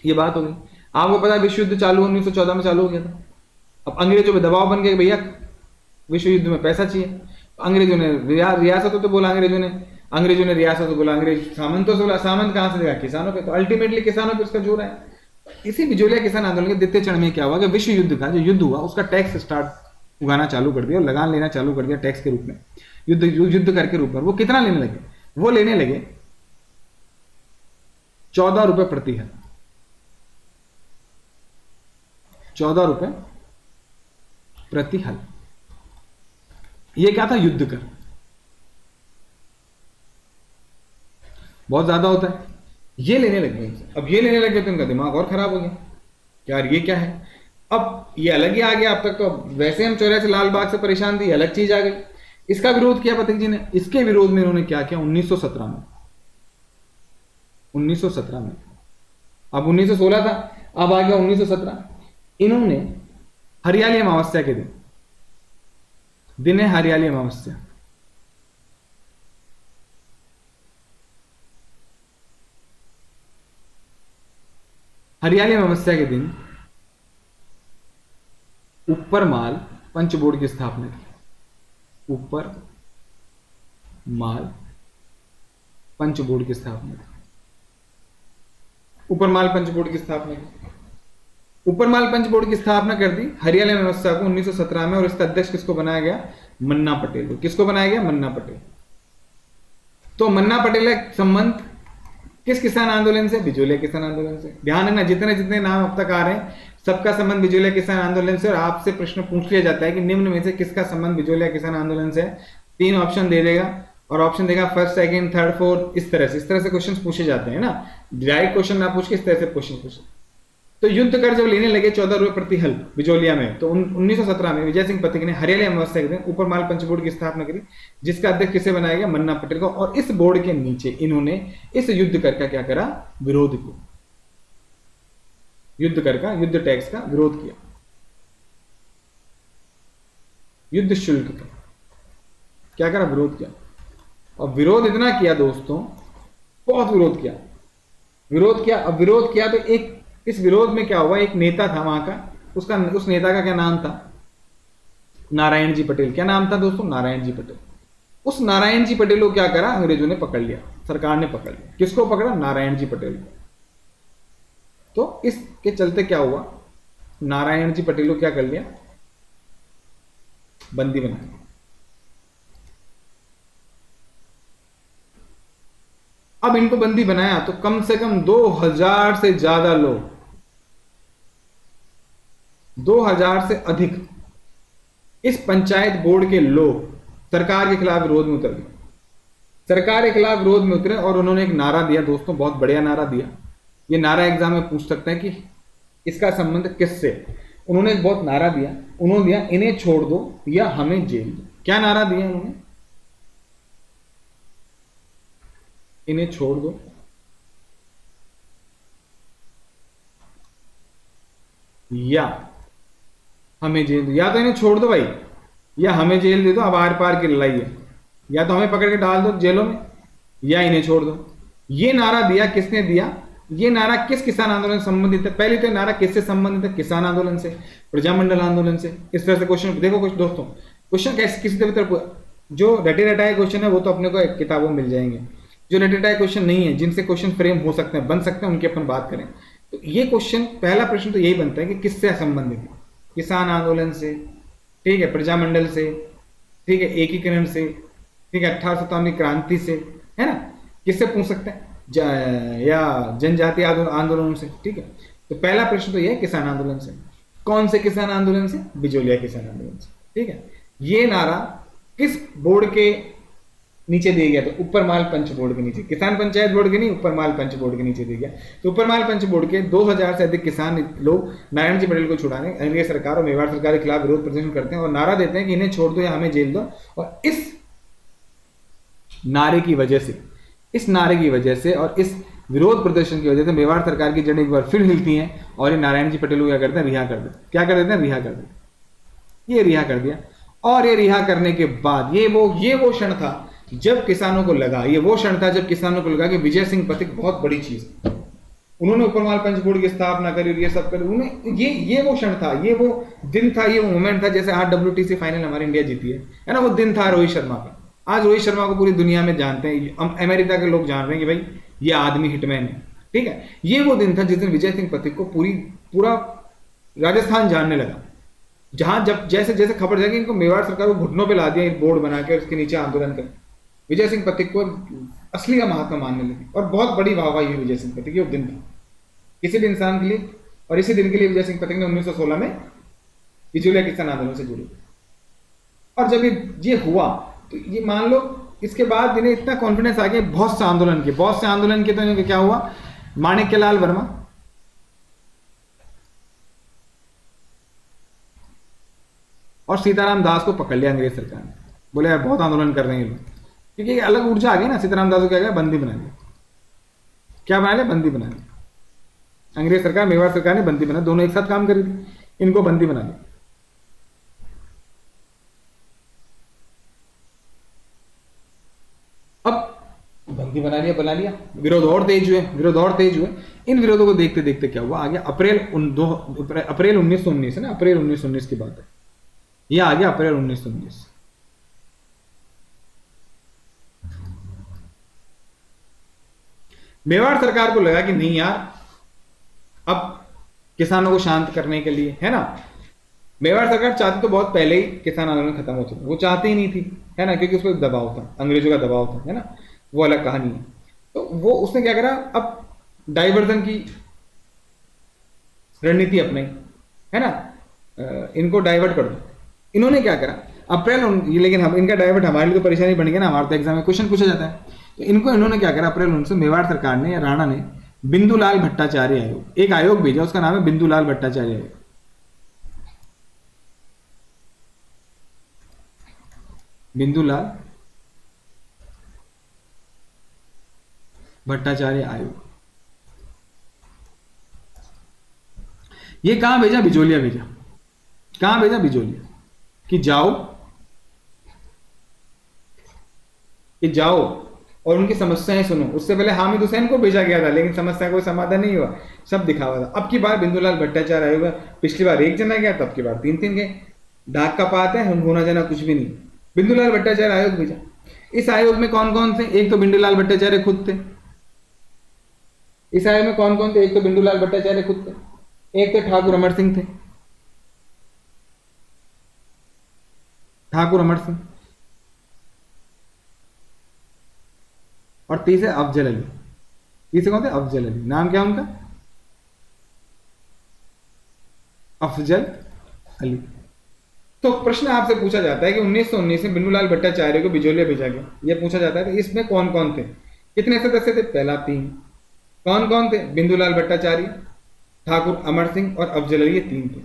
ये बात हो गई। आपको पता है विश्व युद्ध चालू 1914 में चालू हो गया था। अब अंग्रेजों पे दबाव बन गया, भैया विश्व युद्ध में पैसा चाहिए। अंग्रेजों ने रियासतों तो बोला, अंग्रेजों ने रियासत तो बोला, अंग्रेज सामंतों से बोला, सामंत कहाँ से देगा? किसानों पे। तो अल्टीमेटली किसानों पे उसका जोर है। इसी बिजोलिया किसान आंदोलन के द्वितीय चरण में क्या हुआ कि विश्व युद्ध का जो युद्ध हुआ उसका टैक्स स्टार्ट उगाना चालू कर दिया और लगान लेना चालू कर दिया टैक्स के रूप में, युद्ध कर के रूप में। वो कितना लेने लगे? वो लेने लगे 14 रुपए प्रति हल। 14 रुपए प्रति हल। ये क्या था? युद्ध कर। बहुत ज्यादा होता है। ये लेने लग गए। अब ये लेने लग गए तो इनका दिमाग और खराब हो गया, यार ये क्या है? अब ये अलग ही आ गया। अब तक तो वैसे हम 84 लाल बाग से परेशान थे, अलग चीज आ गई। इसका विरोध किया पतंग जी ने। इसके विरोध में इन्होंने क्या किया? 1917 में, 1917 में, अब 1916 था, अब आ गया 1917। इन्होंने हरियाली अमावस्या के दिन है हरियाली अमावस्या, हरियाली अमावस्या के दिन ऊपर माल पंच बोर्ड की स्थापना की। ऊपर माल पंच बोर्ड की स्थापना की। ऊपर माल पंच बोर्ड की स्थापना की। ऊपर माल पंच बोर्ड की स्थापना कर दी हरियाली अमावस्या को 1917 में। और इसका अध्यक्ष किसको बनाया गया? मन्ना पटेल को। किसको बनाया गया? मन्ना पटेल। तो मन्ना पटेल का संबंध किस किसान आंदोलन से? बिजोलिया किसान आंदोलन से। ध्यान रखना, जितने जितने नाम अब तक आ रहे हैं सबका संबंध बिजोलिया किसान आंदोलन से। और आपसे प्रश्न पूछ लिया जाता है कि निम्न में से किसका संबंध बिजोलिया किसान आंदोलन से है? 3 ऑप्शन दे देगा और ऑप्शन देगा फर्स्ट, सेकंड, थर्ड, फोर्थ। इस तरह से क्वेश्चन पूछे जाते हैं ना। डायरेक्ट क्वेश्चन ना पूछ के इस तरह से क्वेश्चन पूछे। तो युद्ध कर जब लेने लगे 14 रुपए प्रति हल बिजोलिया में, तो 1917 में विजय सिंह पथिक ने हरियाली अमावस्या के दिन ऊपर माल पंच बोर्ड की स्थापना करी, जिसका अध्यक्ष किसे बनाया गया? मन्ना पटेल को। और इस बोर्ड के नीचे इन्होंने इस युद्ध कर का क्या करा? विरोध किया। युद्ध कर का, युद्ध टैक्स का विरोध किया, युद्ध शुल्क का क्या करा? विरोध किया। और विरोध इतना किया दोस्तों, बहुत विरोध किया। अब विरोध किया तो एक, इस विरोध में क्या हुआ? एक नेता था वहां का, उस नेता का क्या नाम था? नारायण जी पटेल। क्या नाम था दोस्तों? नारायण जी पटेल। उस नारायण जी पटेल को क्या करा? अंग्रेजों ने पकड़ लिया, सरकार ने पकड़ लिया। किसको पकड़ा? नारायण जी पटेल को। तो इसके चलते क्या हुआ? नारायण जी पटेल को क्या कर लिया? बंदी बना लिया। अब इनको बंदी बनाया तो कम से कम 2000 से ज्यादा लोग, 2000 से अधिक इस पंचायत बोर्ड के लोग सरकार के खिलाफ विरोध में उतर गए। सरकार के खिलाफ विरोध में उतरे और उन्होंने एक नारा दिया दोस्तों, बहुत बढ़िया नारा दिया। ये नारा एग्जाम में पूछ सकते हैं कि इसका संबंध किससे? उन्होंने एक बहुत नारा दिया। उन्होंने दिया, इन्हें छोड़ दो या हमें जेल दो। क्या नारा दिया उन्होंने? इन्हें छोड़ दो या हमें जेल दो। या तो इन्हें छोड़ दो भाई, या हमें जेल दे दो। अब आर पार की लड़ाई है, या तो हमें पकड़ के डाल दो जेलों में या इन्हें छोड़ दो। ये नारा दिया किसने दिया? ये नारा किस किसान आंदोलन से संबंधित है? पहले तो नारा किससे संबंधित है? किसान आंदोलन से, प्रजामंडल आंदोलन से। इस तरह से क्वेश्चन देखो कुछ दोस्तों, क्वेश्चन कैसे किसी तरह जो रटे रटाए क्वेश्चन है वो तो अपने को किताबों में मिल जाएंगे। जो रटे रटाए क्वेश्चन नहीं है, जिनसे क्वेश्चन फ्रेम हो सकते हैं, बन सकते हैं, उनकी अपन बात करें। तो ये क्वेश्चन, पहला प्रश्न तो यही बनता है कि किससे संबंधित है? किसान आंदोलन से, ठीक है, प्रजामंडल से, ठीक है, एकीकरण से, ठीक है, 1857 की क्रांति से, है ना। किससे पूछ सकते हैं? या जनजातीय आंदोलन से, ठीक है। तो पहला प्रश्न तो यह है किसान आंदोलन से। कौन से किसान आंदोलन से? बिजोलिया किसान आंदोलन से, ठीक है। ये नारा किस बोर्ड के नीचे दिया गया? तो ऊपर माल पंच बोर्ड के नीचे, किसान पंचायत बोर्ड के नहीं, ऊपर माल पंच बोर्ड के नीचे दिया गया। तो ऊपर माल पंच बोर्ड के 2000 से अधिक किसान लोग नारायण जी पटेल को छुड़ाने अंग्रेज सरकार और मेवाड़ सरकार के खिलाफ विरोध प्रदर्शन करते हैं और नारा देते हैं कि इन्हें छोड़ दो या हमें जेल दो। और इस नारे की वजह से, इस नारे की वजह से और इस विरोध प्रदर्शन की वजह से मेवाड़ सरकार की जड़ें एक बार फिर हिलती हैं और ये नारायण जी पटेल को क्या करते हैं? रिहा कर देते हैं। क्या कर देते हैं? रिहा कर देते हैं। ये रिहा कर दिया। और ये रिहा करने के बाद ये वो क्षण था जब किसानों को लगा, ये वो क्षण था जब किसानों को लगा कि विजय सिंह पथिक बहुत बड़ी चीज है। उन्होंने उपरमाल पंच बोर्ड की स्थापना करी और ये सब करी। उन्हें ये वो क्षण था, ये वो दिन था, ये वो मोमेंट था। जैसे आज WTC फाइनल हमारी इंडिया जीती है ना, वो दिन था रोहित शर्मा का। आज रोहित शर्मा को पूरी दुनिया में जानते हैं, अमेरिका के लोग जान रहे हैं कि भाई ये आदमी हिटमैन है, ठीक है। ये वो दिन था जिस दिन विजय सिंह पथिक को पूरा राजस्थान जानने लगा। जहां जब जैसे जैसे खबर जाएगी इनको मेवाड़ सरकार को घुटनों पे ला दिया, एक बोर्ड बना के उसके नीचे आंदोलन कर, विजय सिंह पथिक को असली का महात्मा मानने लगे। और बहुत बड़ी वाहवाही हुई विजय सिंह पथिक, वो दिन था किसी भी इंसान के लिए। और इसी दिन के लिए विजय सिंह पथिक ने 1916 में बिजोलिया किसान आंदोलन से जुड़े। और जब ये हुआ तो ये मान लो इसके बाद इन्हें इतना कॉन्फिडेंस आ गया, बहुत से आंदोलन के तो इन्हें क्या हुआ, माणिक्यलाल वर्मा और सीताराम दास को पकड़ लिया अंग्रेज सरकार ने। बोले यार बहुत आंदोलन कर रहे हैं ये लोग, क्योंकि अलग ऊर्जा आ गई ना। सीताराम दास को क्या किया, बंदी बना लिया। क्या बना लिया, बंदी बना लिया। अंग्रेज सरकार, मेवाड़ सरकार ने बंदी बना, दोनों एक साथ काम करी थी, इनको बंदी बना लिया। अब बंदी बना लिया, विरोध और तेज हुए। इन विरोधों को देखते देखते क्या हुआ, आ गया अप्रैल 1919 है ना, अप्रैल 1919 की बात है। ये आ गया अप्रैल 1919। मेवाड़ सरकार को लगा कि नहीं यार, अब किसानों को शांत करने के लिए, है ना, मेवाड़ सरकार चाहती तो बहुत पहले ही किसान आंदोलन खत्म हो चुका, वो चाहती ही नहीं थी, है ना, क्योंकि उस पर दबाव था, अंग्रेजों का दबाव था, है ना, वो अलग कहानी है। तो वो उसने क्या करा, अब डाइवर्जन की रणनीति अपनाई, है ना, इनको डाइवर्ट कर दो। इन्होंने क्या करा लेकिन हम इनका डाइवर्ट हमारे लिए तो परेशानी बन गई ना, हमारे तो एग्जाम में क्वेश्चन पूछा जाता है। तो इन्होंने क्या करा, अप्रैल 19 मेवाड़ सरकार ने या राणा ने बिंदुलाल भट्टाचार्य आयोग, एक आयोग भेजा, उसका नाम है बिंदुलाल भट्टाचार्य आयोग। बिंदुलाल भट्टाचार्य आयोग। ये कहां भेजा, बिजोलिया भेजा। कहां भेजा, बिजोलिया, कि जाओ और उनकी समस्याएं सुनो। उससे पहले हामिद हुसैन को भेजा गया था, लेकिन समस्या कोई समाधान नहीं हुआ, सब दिखावा था। अब की बार बिंदुलाल भट्टाचार्य आयोग, पिछली बार एक जना गया, तब की बार 3-3 गए। डाक का पात है, हम होना जाना कुछ भी नहीं। बिंदुलाल भट्टाचार्य आयोग भेजा। इस आयोग में कौन कौन थे, एक तो बिंदुलाल भट्टाचार्य खुद थे। इस आयोग में कौन कौन थे, एक तो बिंदुलाल भट्टाचार्य खुद थे, एक तो ठाकुर अमर सिंह थे, ठाकुर अमर सिंह, और तीसरे अफजल अली। तीसरे कौन थे, अफजल अली। नाम क्या उनका, अफजल अली। तो प्रश्न आपसे पूछा जाता है कि 1919 में बिंदुलाल भट्टाचार्य को बिजोलिया भेजा गया, यह पूछा जाता है कि इसमें कौन कौन थे, कितने सदस्य थे, पहला 3। कौन कौन थे, बिंदुलाल भट्टाचार्य, ठाकुर अमर सिंह और अफजल अली, ये 3 थे।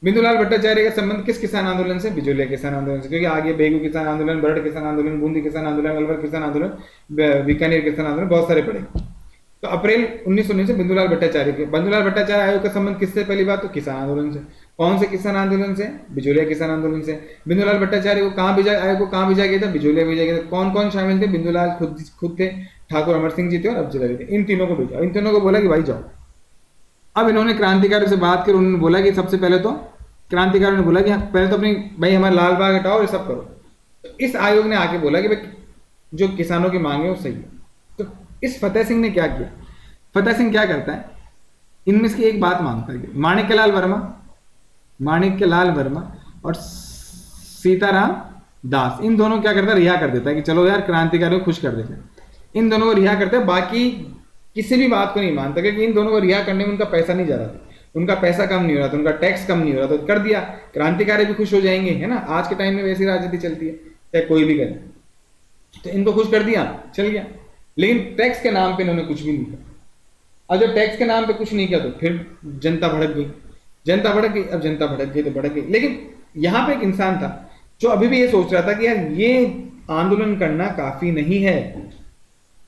बिंदुलाल भट्टाचार्य का संबंध किस किसान आंदोलन से, बिजोलिया किसान आंदोलन से, क्योंकि आगे बेगू किसान आंदोलन, बरड़ किसान आंदोलन, बूंदी किसान आंदोलन, अलवर किसान आंदोलन, बीकानेर किसान आंदोलन, बहुत सारे पड़े। तो अप्रैल 1919 से बिंदुलाल भट्टाचार्य आयोग का संबंध किससे, पहली बात तो किसान आंदोलन से। कौन से किसान आंदोलन से, बिजोलिया किसान आंदोलन से। बिंदुलाल भट्टाचार्य को कहां भेजा, आयोग को कहां भेजा गया था, बिजोलिया भेजा गया था। कौन कौन शामिल थे, बिंदुलाल खुद थे, ठाकुर अमर सिंह जी थे और अफजल अली थे। इन तीनों को भेजा, इन तीनों को बोला कि भाई जाओ। अब इन्होंने क्रांतिकारियों से बात कर, उन्होंने बोला कि सबसे पहले तो क्रांतिकारियों ने बोला कि पहले तो अपनी भाई हमारा लाल बाग हटाओ, ये सब करो। तो इस आयोग ने आके बोला कि भाई जो किसानों की मांग है वो सही है। तो इस फतेह सिंह ने क्या किया, फतेह सिंह क्या करता है, इनमें से एक बात मांगता है। माणिक्यलाल वर्मा और सीताराम दास, इन दोनों क्या करता है, रिहा कर देता है कि चलो यार क्रांतिकारियों को खुश कर देते हैं। इन दोनों को रिहा करते हैं, बाकी किसी भी बात को नहीं मानता, क्योंकि इन दोनों को रिहा करने में उनका पैसा नहीं जा रहा था, उनका पैसा कम नहीं हो रहा था, उनका टैक्स कम नहीं हो रहा था, तो कर दिया। क्रांतिकारी भी खुश हो जाएंगे, है ना, आज के टाइम में वैसी राजनीति चलती है, चाहे कोई भी करे। तो इनको खुश कर दिया, चल गया। लेकिन टैक्स के नाम पे इन्होंने कुछ भी नहीं किया। अब जब टैक्स के नाम पे कुछ नहीं किया तो फिर जनता भड़क गई। अब जनता भड़क गई तो भड़क गई। लेकिन यहाँ पे एक इंसान था जो अभी भी ये सोच रहा था कि यार ये आंदोलन करना काफी नहीं है,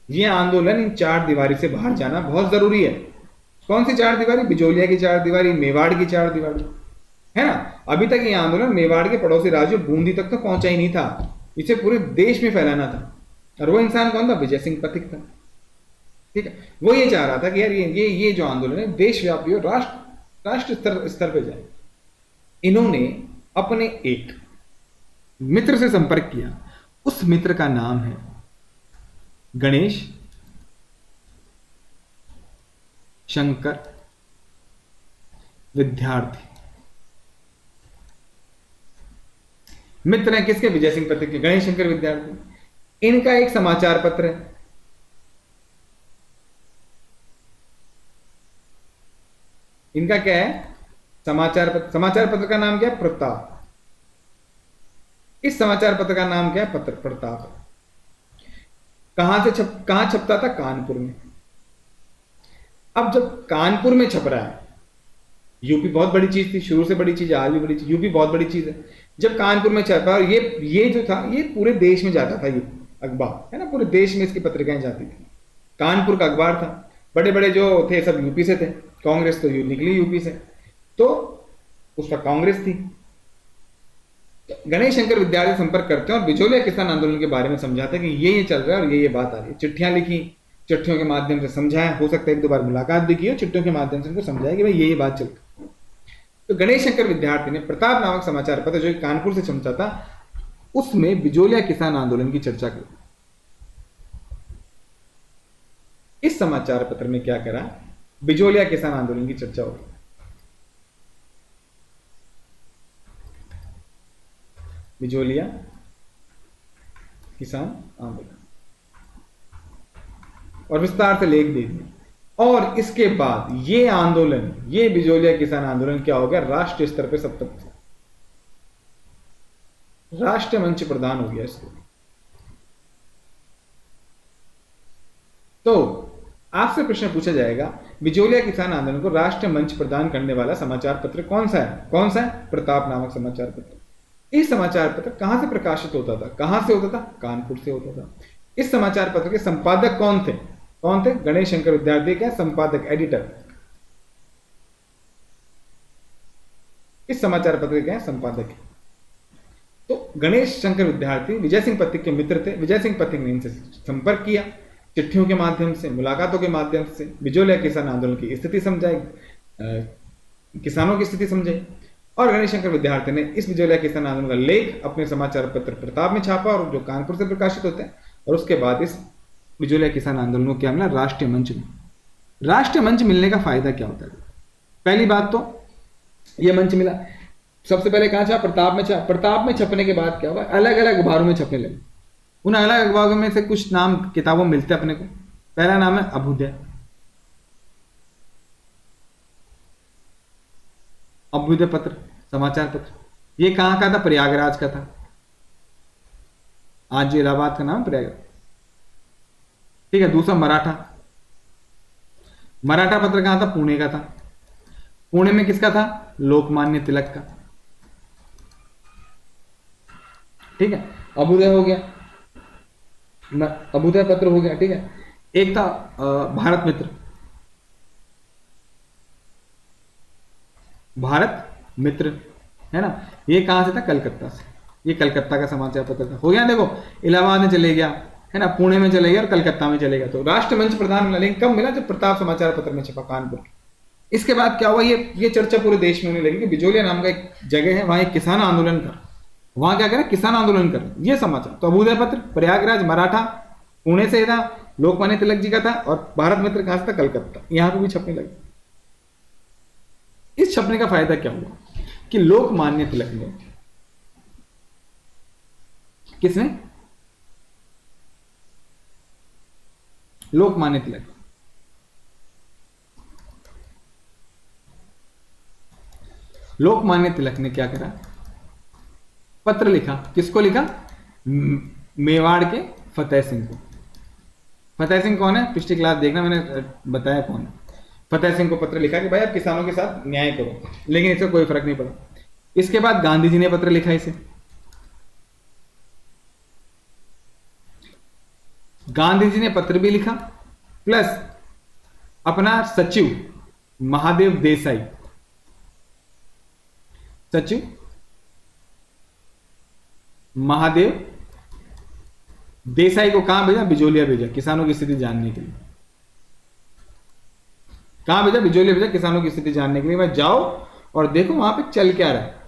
ये आंदोलन इन 4 दीवारी से बाहर जाना बहुत जरूरी है। कौन सी 4 दीवारी, बिजोलिया की 4 दीवारी, मेवाड़ की 4 दीवारी, है ना। अभी तक ये आंदोलन मेवाड़ के पड़ोसी राज्य बूंदी तक तो पहुंचा ही नहीं था, इसे पूरे देश में फैलाना था। और वो इंसान कौन था, विजय सिंह पथिक था। ठीक है, वो ये चाह रहा था कि यार ये जो आंदोलन है देशव्यापी हो, राष्ट्र स्तर स्तर पे जाए। इन्होंने अपने एक मित्र से संपर्क किया, उस मित्र का नाम है गणेश शंकर विद्यार्थी। मित्र हैं किसके? विजय सिंह पथिक के, गणेश शंकर विद्यार्थी। इनका एक समाचार पत्र है, इनका क्या है? समाचार पत्र। समाचार पत्र का नाम क्या है? प्रताप। इस समाचार पत्र का नाम क्या है? पत्र प्रताप। कहां छपता था? कानपुर में। अब जब कानपुर में छप रहा है, यूपी बहुत बड़ी चीज थी, शुरू से बड़ी चीज है, आज भी बड़ी चीज, यूपी बहुत बड़ी चीज है। जब कानपुर में छपा, और ये जो था ये पूरे देश में जाता था, ये अखबार है ना, पूरे देश में इसकी पत्रिकाएं जाती थी। कानपुर का अखबार था, बड़े बड़े जो थे सब यूपी से थे, कांग्रेस तो निकली यूपी से, तो उसका कांग्रेस थी। गणेश शंकर विद्यार्थी संपर्क करते हैं और बिजोलिया किसान आंदोलन के बारे में समझाते हैं कि ये चल रहा है और ये बात आ रही है। चिट्ठियां लिखी, चिट्ठियों के माध्यम से समझाया, हो सकता है एक दो बार मुलाकात भी की हो, चिट्ठियों के माध्यम से उनको समझाया कि भाई ये बात चल रही है। तो गणेश शंकर विद्यार्थी ने प्रताप नामक समाचार पत्र जो कानपुर से चमचा था, उसमें बिजोलिया किसान आंदोलन की चर्चा की। इस समाचार पत्र में क्या करा? बिजोलिया किसान आंदोलन की चर्चा होगी। बिजोलिया किसान आंदोलन, और विस्तार से लेख दे दिए। और इसके बाद ये आंदोलन, ये बिजोलिया किसान आंदोलन क्या हो गया? राष्ट्रीय स्तर पे सब तक राष्ट्रीय मंच प्रदान हो गया इसको। तो आपसे प्रश्न पूछा जाएगा, बिजोलिया किसान आंदोलन को राष्ट्रीय मंच प्रदान करने वाला समाचार पत्र कौन सा है? कौन सा है? प्रताप नामक समाचार पत्र। इस समाचार पत्र कहां से प्रकाशित होता था? कहां से होता था? कानपुर से होता था। इस समाचार पत्र के संपादक कौन थे? कौन थे? गणेश शंकर विद्यार्थी के संपादक, एडिटर। इस समाचार पत्र के संपादक। तो गणेश शंकर विद्यार्थी विजय सिंह पथिक के मित्र थे। विजय सिंह पथिक ने इनसे संपर्क किया, चिट्ठियों के माध्यम से, मुलाकातों के माध्यम से बिजोलिया किसान आंदोलन की स्थिति समझाई, किसानों की स्थिति समझाई। और गणेश शंकर विद्यार्थी ने इस बिजोलिया किसान आंदोलन का लेख अपने समाचार पत्र प्रताप में छापा, और जो कानपुर से प्रकाशित होते हैं। और उसके बाद इस बिजोलिया किसान आंदोलन को क्या मिला? राष्ट्रीय मंच में। राष्ट्रीय मंच मिलने का फायदा क्या होता है? पहली बात तो यह मंच मिला, सबसे पहले कहां छपा? प्रताप में छपा। प्रताप में छपने के बाद क्या हुआ? अलग अलग अखबारों में छपने लगे। उन अलग अखबारों में से कुछ नाम किताबों में मिलते हैं अपने को। पहला नाम है अभ्युदय। अभ्युदय पत्र, समाचार पत्र। ये कहां का था? प्रयागराज का था। आज जो इलाहाबाद का नाम प्रयागराज, ठीक है। दूसरा मराठा। मराठा पत्र कहां था? पुणे का था। पुणे में किसका था? लोकमान्य तिलक का, ठीक है। अभ्युदय हो गया, अभ्युदय पत्र हो गया, ठीक है। एक था भारत मित्र। भारत मित्र है ना, ये कहां से था? कलकत्ता से। ये कलकत्ता का समाचार पत्र था। हो गया, देखो इलाहाबाद में चले गया है ना, पुणे में चले गया और कलकत्ता में चले गया। तो राष्ट्र मंच प्रधान मिला, लेकिन कब मिला? जब प्रताप समाचार पत्र में छपा, कानपुर। इसके बाद क्या हुआ? ये चर्चा पूरे देश में होने लगी कि बिजोलिया नाम का एक जगह है, वहां एक किसान आंदोलन कर, वहां क्या करें? किसान आंदोलन कर, ये समाचार। तो अभ्युदय पत्र प्रयागराज, मराठा पुणे से था, लोकमान्य तिलक जी का था, और भारत मित्र कहां से था? कलकत्ता। यहां पर भी छपने लगे। इस छपने का फायदा क्या हुआ कि लोकमान्य तिलक ने, किसने? लोकमान्य तिलक। लोकमान्य तिलक ने क्या करा? पत्र लिखा। किसको लिखा? मेवाड़ के फतेह सिंह को। फतेह सिंह कौन है? पिछली क्लास देखना, मैंने बताया कौन है। फतेह सिंह को पत्र लिखा कि भाई आप किसानों के साथ न्याय करो, लेकिन इससे कोई फर्क नहीं पड़ा। इसके बाद गांधी जी ने पत्र लिखा इसे। गांधी जी ने पत्र भी लिखा, प्लस अपना सचिव महादेव देसाई, सचिव महादेव देसाई को कहां भेजा? बिजोलिया भेजा, किसानों की स्थिति जानने के लिए। कहाँ भेजा? बिजोलिया भेजा किसानों की स्थिति जानने के लिए। भाई जाओ और देखो वहां पे चल क्या रहा है।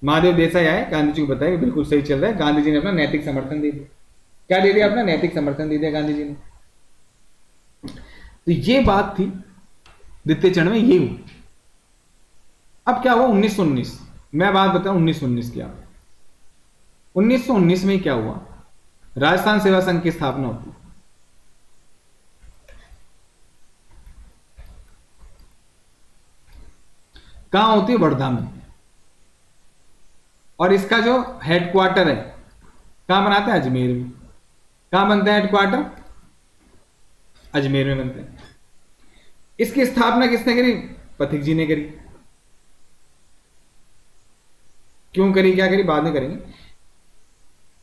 महादेव देसाई आए, गांधी जी को बताया कि बिल्कुल सही चल रहा है। गांधी जी ने अपना नैतिक समर्थन दे दिया। क्या दे दिया? अपना नैतिक समर्थन दे दिया गांधी जी ने। तो ये बात थी द्वितीय चरण में, ये हुई। अब क्या हुआ? 1919। मैं बात बताऊं 1919 क्या? 1919 में क्या हुआ? राजस्थान सेवा संघ की स्थापना होती है। कहां होती है? वर्धा में। और इसका जो हेडक्वार्टर है कहां बनाते हैं? अजमेर में। कहां बनता है हेडक्वार्टर? अजमेर में बनता है। इसकी स्थापना किसने करी? पथिक जी ने करी। क्यों करी, क्या करी, बाद में करेंगे।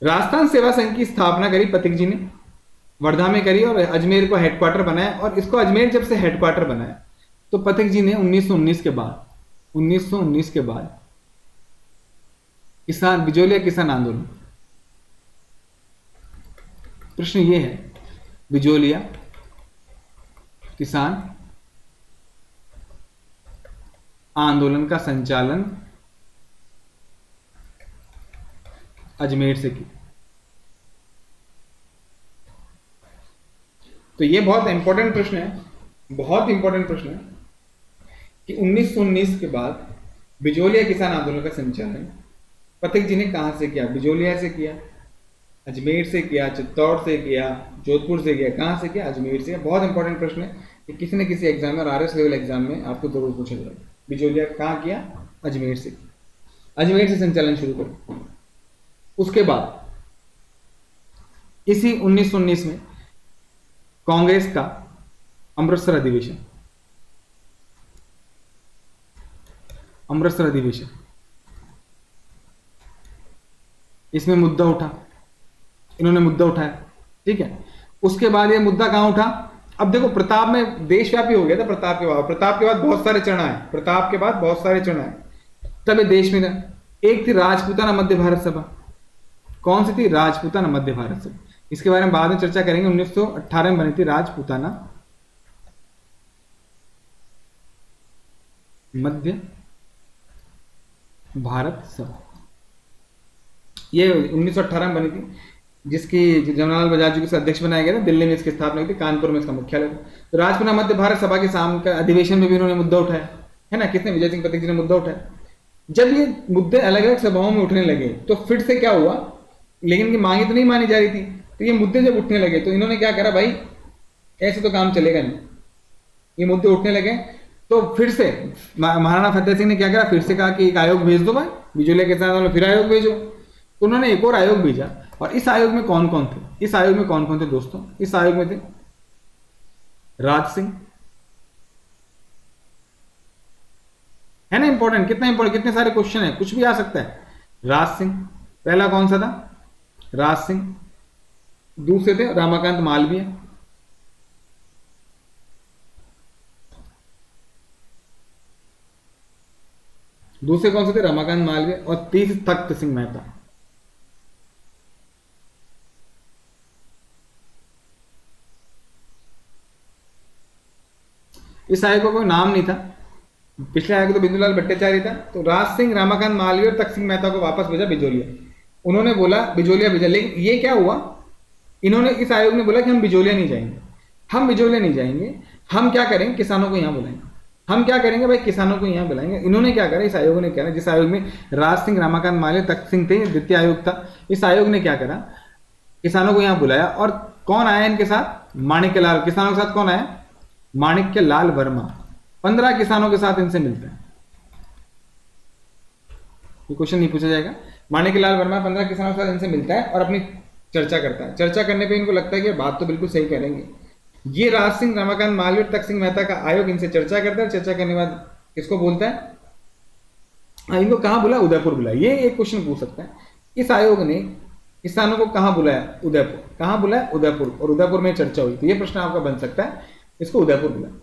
राजस्थान सेवा संघ की स्थापना करी पथिक जी ने, वर्धा में करी और अजमेर को हेडक्वार्टर बनाया। और इसको अजमेर जब से हेडक्वार्टर बनाया तो पथिक जी ने 1919 के बाद किसान बिजोलिया किसान आंदोलन। प्रश्न ये है, बिजोलिया किसान आंदोलन का संचालन अजमेर से की। तो ये बहुत इंपॉर्टेंट प्रश्न है, बहुत इंपॉर्टेंट प्रश्न है कि 1919 के बाद बिजोलिया किसान आंदोलन का संचालन पथिक जी ने कहां से किया? बिजोलिया से किया, अजमेर से किया, चित्तौड़ से किया, जोधपुर से किया। कहां से किया? अजमेर से। बहुत इंपॉर्टेंट प्रश्न है कि किसी न किसी एग्जाम में और आरएस लेवल एग्जाम में आपको जरूर पूछा जाएगा। बिजोलिया कहां किया? अजमेर से। अजमेर से संचालन शुरू करो। उसके बाद इसी 1919 में कांग्रेस का अमृतसर अधिवेशन, अमृतसर अधिवेशन, इसमें मुद्दा उठा, इन्होंने मुद्दा उठाया, ठीक है। उसके बाद ये मुद्दा कहां उठा? अब देखो प्रताप में देशव्यापी हो गया था। प्रताप के बाद, प्रताप के बाद बहुत सारे चरण आए, प्रताप के बाद बहुत सारे चरण आए, तब ये देश में था। एक थी राजपूताना मध्य भारत सभा। कौन सी थी? राजपूताना मध्य भारत सभा। इसके बारे में बाद में चर्चा करेंगे। 1918 में बनी थी राजपूताना मध्य भारत सभा। ये 1918 में बनी थी, जिसकी जवाहरलाल बजाज जी को अध्यक्ष बनाया गया था। दिल्ली में इसकी स्थापना हुई थी, कानपुर में इसका मुख्यालय था। तो राजपूताना मध्य भारत सभा के शाम का अधिवेशन में भी इन्होंने मुद्दा उठाया, है ना। किसने? विजय सिंह पथिक जी ने मुद्दा उठाया। जब ये मुद्दे अलग अलग सभाओं में उठने लगे तो फिर से क्या हुआ, लेकिन इनकी मांगी तो नहीं मानी जा रही थी। तो ये मुद्दे जब उठने लगे तो इन्होंने क्या करा, भाई ऐसे तो काम चलेगा नहीं। ये मुद्दे उठने लगे तो फिर से महाराणा फतेह सिंह ने क्या करा, फिर से कहा कि एक आयोग भेज दो भाई, बिजोलिया के साथ फिर आयोग भेजो। तो उन्होंने एक और आयोग भेजा। और इस आयोग में कौन कौन थे? इस आयोग में कौन कौन थे दोस्तों? इस आयोग में थे राज सिंह, है ना। इंपॉर्टेंट, कितना इंपॉर्टेंट, कितने सारे क्वेश्चन है, कुछ भी आ सकता है। राज सिंह पहला कौन सा था? राज सिंह। दूसरे थे रमाकांत मालवीय, दूसरे कौन से थे? रमाकांत मालवीय। और तीसरे तख्त सिंह मेहता। इस आयोग का कोई नाम नहीं था। पिछले आयोग तो बिंदुलाल भट्टाचार्य था। तो राज सिंह, रमाकांत मालवीय और तख्त सिंह मेहता को वापस भेजा बिजोलिया। उन्होंने बोला बिजोलिया भेजा, लेकिन ये क्या हुआ, इन्होंने, इस आयोग ने बोला कि हम बिजोलिया नहीं जाएंगे, हम बिजोलिया नहीं जाएंगे, हम क्या करेंगे, किसानों को यहां बुलाएंगे। हम क्या करेंगे भाई, किसानों को यहां बुलाएंगे। इन्होंने क्या करा, इस आयोग ने क्या करा, जिस आयोग में राज सिंह, रमाकांत मालवीय, तख्त सिंह थे, द्वितीय आयोग था, इस आयोग ने क्या करा, किसानों को यहां बुलाया। और कौन आया इनके साथ? माणिक्य लाल। किसानों के साथ कौन आया? माणिक्य लाल वर्मा। 15 किसानों के साथ इनसे मिलते हैं। ये क्वेश्चन नहीं पूछा जाएगा। माणिक्य लाल वर्मा 15 किसानों के साथ इनसे मिलता है और अपनी चर्चा करता है। चर्चा करने पे इनको लगता है कि बात तो बिल्कुल सही कह रहे हैं। ये राज सिंह, रमाकांत मालवीय, तख्त सिंह मेहता का आयोग इनसे चर्चा करता है। चर्चा करने के बाद किसको बोलता है? इनको कहां बुलाया? उदयपुर बुलाया। ये एक क्वेश्चन पूछ सकता है, इस आयोग ने किसानों को कहां बुलाया? उदयपुर। कहां बुलाया? उदयपुर। और उदयपुर में चर्चा हुई। तो ये प्रश्न आपका बन सकता है, इसको उदयपुर बुलाया।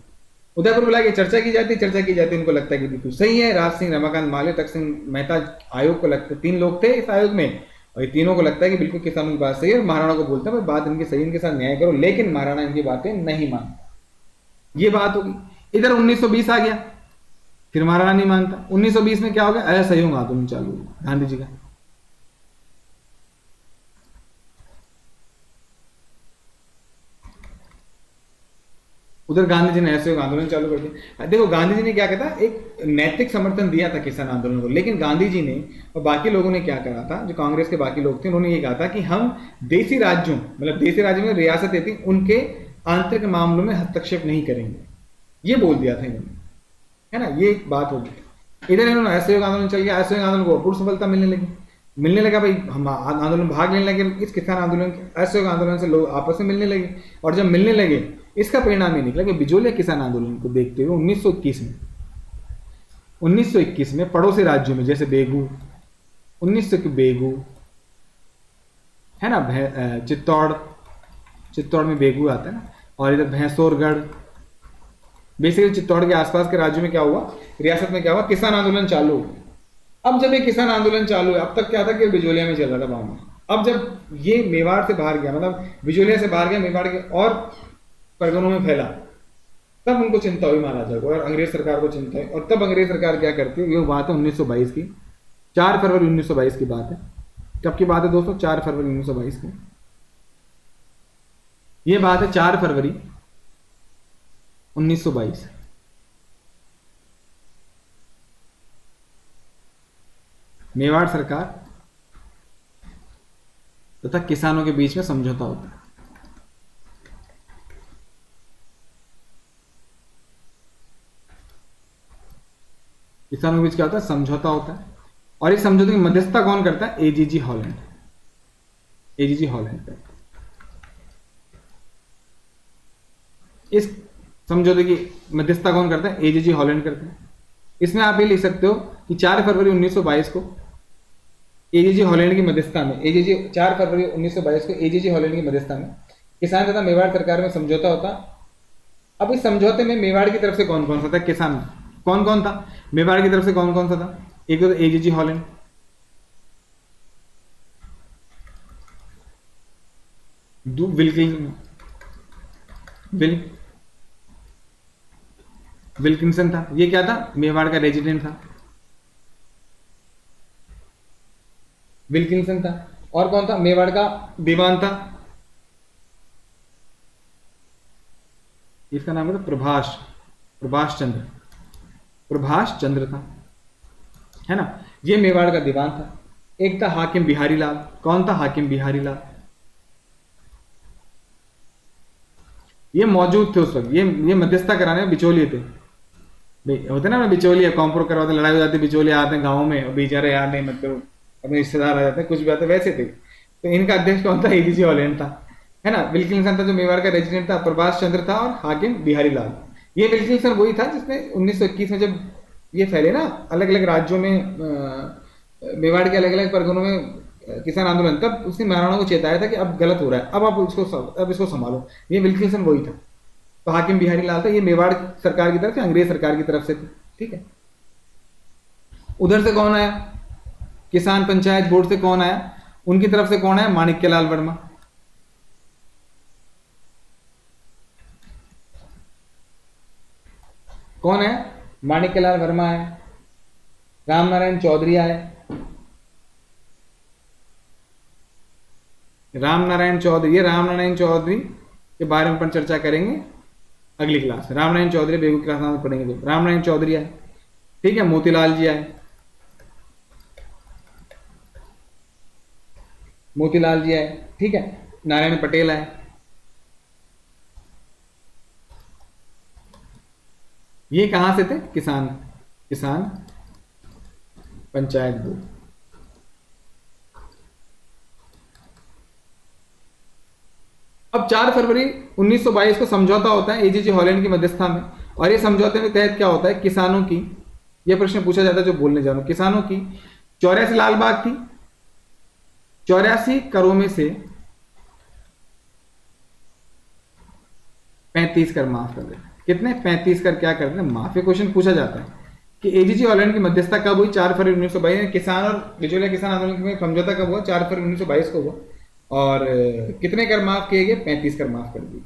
उदयपुर बुला के चर्चा की जाती है। चर्चा की जाती है, इनको लगता है कि बिल्कुल सही है। राज सिंह, रमाकांत मालवीय, तख्त सिंह मेहता आयोग को लगता है, 3 लोग थे इस आयोग में, और ये तीनों को लगता है कि बिल्कुल किसानों की बात सही है। महाराणा को बोलते हैं भाई बात इनकी सही, इनके साथ न्याय करो, लेकिन महाराणा इनकी बातें नहीं मानते। ये बात होगी। इधर 1920 आ गया, फिर महाराणा नहीं मानता। 1920 में क्या हो गया, असहयोग आंदोलन चालू हुआ गांधी जी का। उधर गांधी जी ने असहयोग आंदोलन चालू कर दिया। देखो गांधी जी ने क्या कहा था, एक नैतिक समर्थन दिया था किसान आंदोलन को, लेकिन गांधी जी ने और बाकी लोगों ने क्या करा था, जो कांग्रेस के बाकी लोग थे, उन्होंने ये कहा था कि हम देसी राज्यों, मतलब देसी राज्यों में रियासतें थी, उनके आंतरिक मामलों में हस्तक्षेप नहीं करेंगे, ये बोल दिया था इन्होंने, है ना। ये एक बात होगी। इधर इन्होंने असहयोग आंदोलन चल गया, असहयोग आंदोलन को पूर्ण सफलता मिलने लगा भाई, हम आंदोलन भाग लेने लगे इस किसान आंदोलन के, असहयोग आंदोलन से लोग आपस में मिलने लगे, और जब मिलने लगे इसका परिणाम ये निकला कि बिजोलिया किसान आंदोलन को देखते हुए 1921 में पड़ोसी राज्यों में जैसे बेगू, 1900 के बेगू है ना, चित्तौड़ में बेगू आता है ना, और इधर भैंसोरगढ़, बेसिकली चित्तौड़ के आसपास के राज्यों में क्या हुआ, रियासत में क्या हुआ, किसान आंदोलन चालू हुआ। अब जब ये किसान आंदोलन चालू है, अब तक क्या था कि बिजोलिया में चल रहा था गाँव में। अब जब ये मेवाड़ से बाहर गया, मतलब बिजोलिया से बाहर गया, मेवाड़ के और परगनों में फैला, तब उनको चिंता हुई महाराजा को और अंग्रेज सरकार को चिंता है। और तब अंग्रेज सरकार क्या करती है, ये बात है 1922 की, 4 फरवरी 1922 की बात है। कब की बात है दोस्तों, 4 फरवरी 1922 की ये बात है, 4 फरवरी 1922। मेवाड़ सरकार तथा किसानों के बीच में समझौता होता है। किसानों के बीच क्या होता है, समझौता होता है। और इस समझौते की मध्यस्थता कौन करता है, एजीजी हॉलैंड। एजीजी हॉलैंड इस समझौते की मध्यस्थता कौन करता है, एजीजी हॉलैंड करता है। इसमें आप ये लिख सकते हो कि 4 फरवरी 1922 को एजीजी हॉलैंड की मध्यस्थता में, एजीजी 4 फरवरी 1922 को एजीजी हॉलैंड की मध्यस्थता में किसान तथा मेवाड़ सरकार में समझौता होता। अब इस समझौते में मेवाड़ की तरफ से कौन कौन सा था, किसान कौन कौन था, मेवाड़ की तरफ से कौन कौन सा था, एक तो एजीजी हॉलैंड, विल्किंसन था, ये क्या था, मेवाड़ का रेजिडेंट था, विल्किंसन था। और कौन था, मेवाड़ का दीवान था, इसका नाम था प्रभाष चंद्र था, है ना। ये मेवाड़ का दीवान था। एक था हाकिम बिहारी लाल, कौन था, हाकिम बिहारी लाल, ये मौजूद थे उस वक्त, ये मध्यस्थता कराने में बिचौलिए थे। होते ना बिचौलिए, कॉम्प्रो करवाते, लड़ाई हो जाती, बिचौलिए आते हैं गाँव में, बेचारे यार नहीं मत करो, अपने रिश्तेदार आ जाते हैं, कुछ भी आते वैसे थे। तो इनका अध्यक्ष कौन था, एजीजी हॉलैंड था, है ना। विल्किंसन था जो मेवाड़ का रेजिडेंट था, प्रभाष चंद्र था, और हाकिम बिहारी लाल। ये विल्किंसन वही था जिसने 1921 में जब ये फैले ना अलग अलग राज्यों में, मेवाड़ के अलग अलग परगनों में किसान आंदोलन, तब उसने महाराणा को चेताया था कि अब गलत हो रहा है, अब इसको संभालो। ये विल्किंसन वही था। तो हाकिम बिहारी लाल था, ये मेवाड़ सरकार की तरफ से, अंग्रेज सरकार की तरफ से थी, ठीक है। उधर से कौन आया, किसान पंचायत बोर्ड से कौन आया, उनकी तरफ से कौन आया, माणिक्यलाल वर्मा। कौन है, माणिक्यलाल वर्मा आए, रामनारायण चौधरी आए, रामनारायण चौधरी के बारे में अपन चर्चा करेंगे अगली क्लास। रामनारायण चौधरी बेगू क्लास में पढ़ेंगे, तो रामनारायण चौधरी आए, ठीक है। मोतीलाल जी आए, ठीक है। नारायण पटेल आए, ये कहां से थे, किसान पंचायत बोर्ड। अब 4 फरवरी 1922 को समझौता होता है एजीजी हॉलैंड की मध्यस्थता में, और ये समझौते में तहत क्या होता है, किसानों की, यह प्रश्न पूछा जाता है जो बोलने जा रहा हूं, किसानों की 84 लाल बाग थी, 84 करों में से 35 कर माफ कर देते। कितने, 35 कर क्या करते हैं, माफ। ये क्वेश्चन पूछा जाता है कि एजीजी हॉलैंड की मध्यस्थता कब हुई, 4 फरवरी 1922। किसान और बिचौलिया किसान आंदोलन में समझौता कब हुआ, 4 फरवरी 1922 को हुआ। और कितने कर माफ किए गए, 35 कर माफ कर दिए।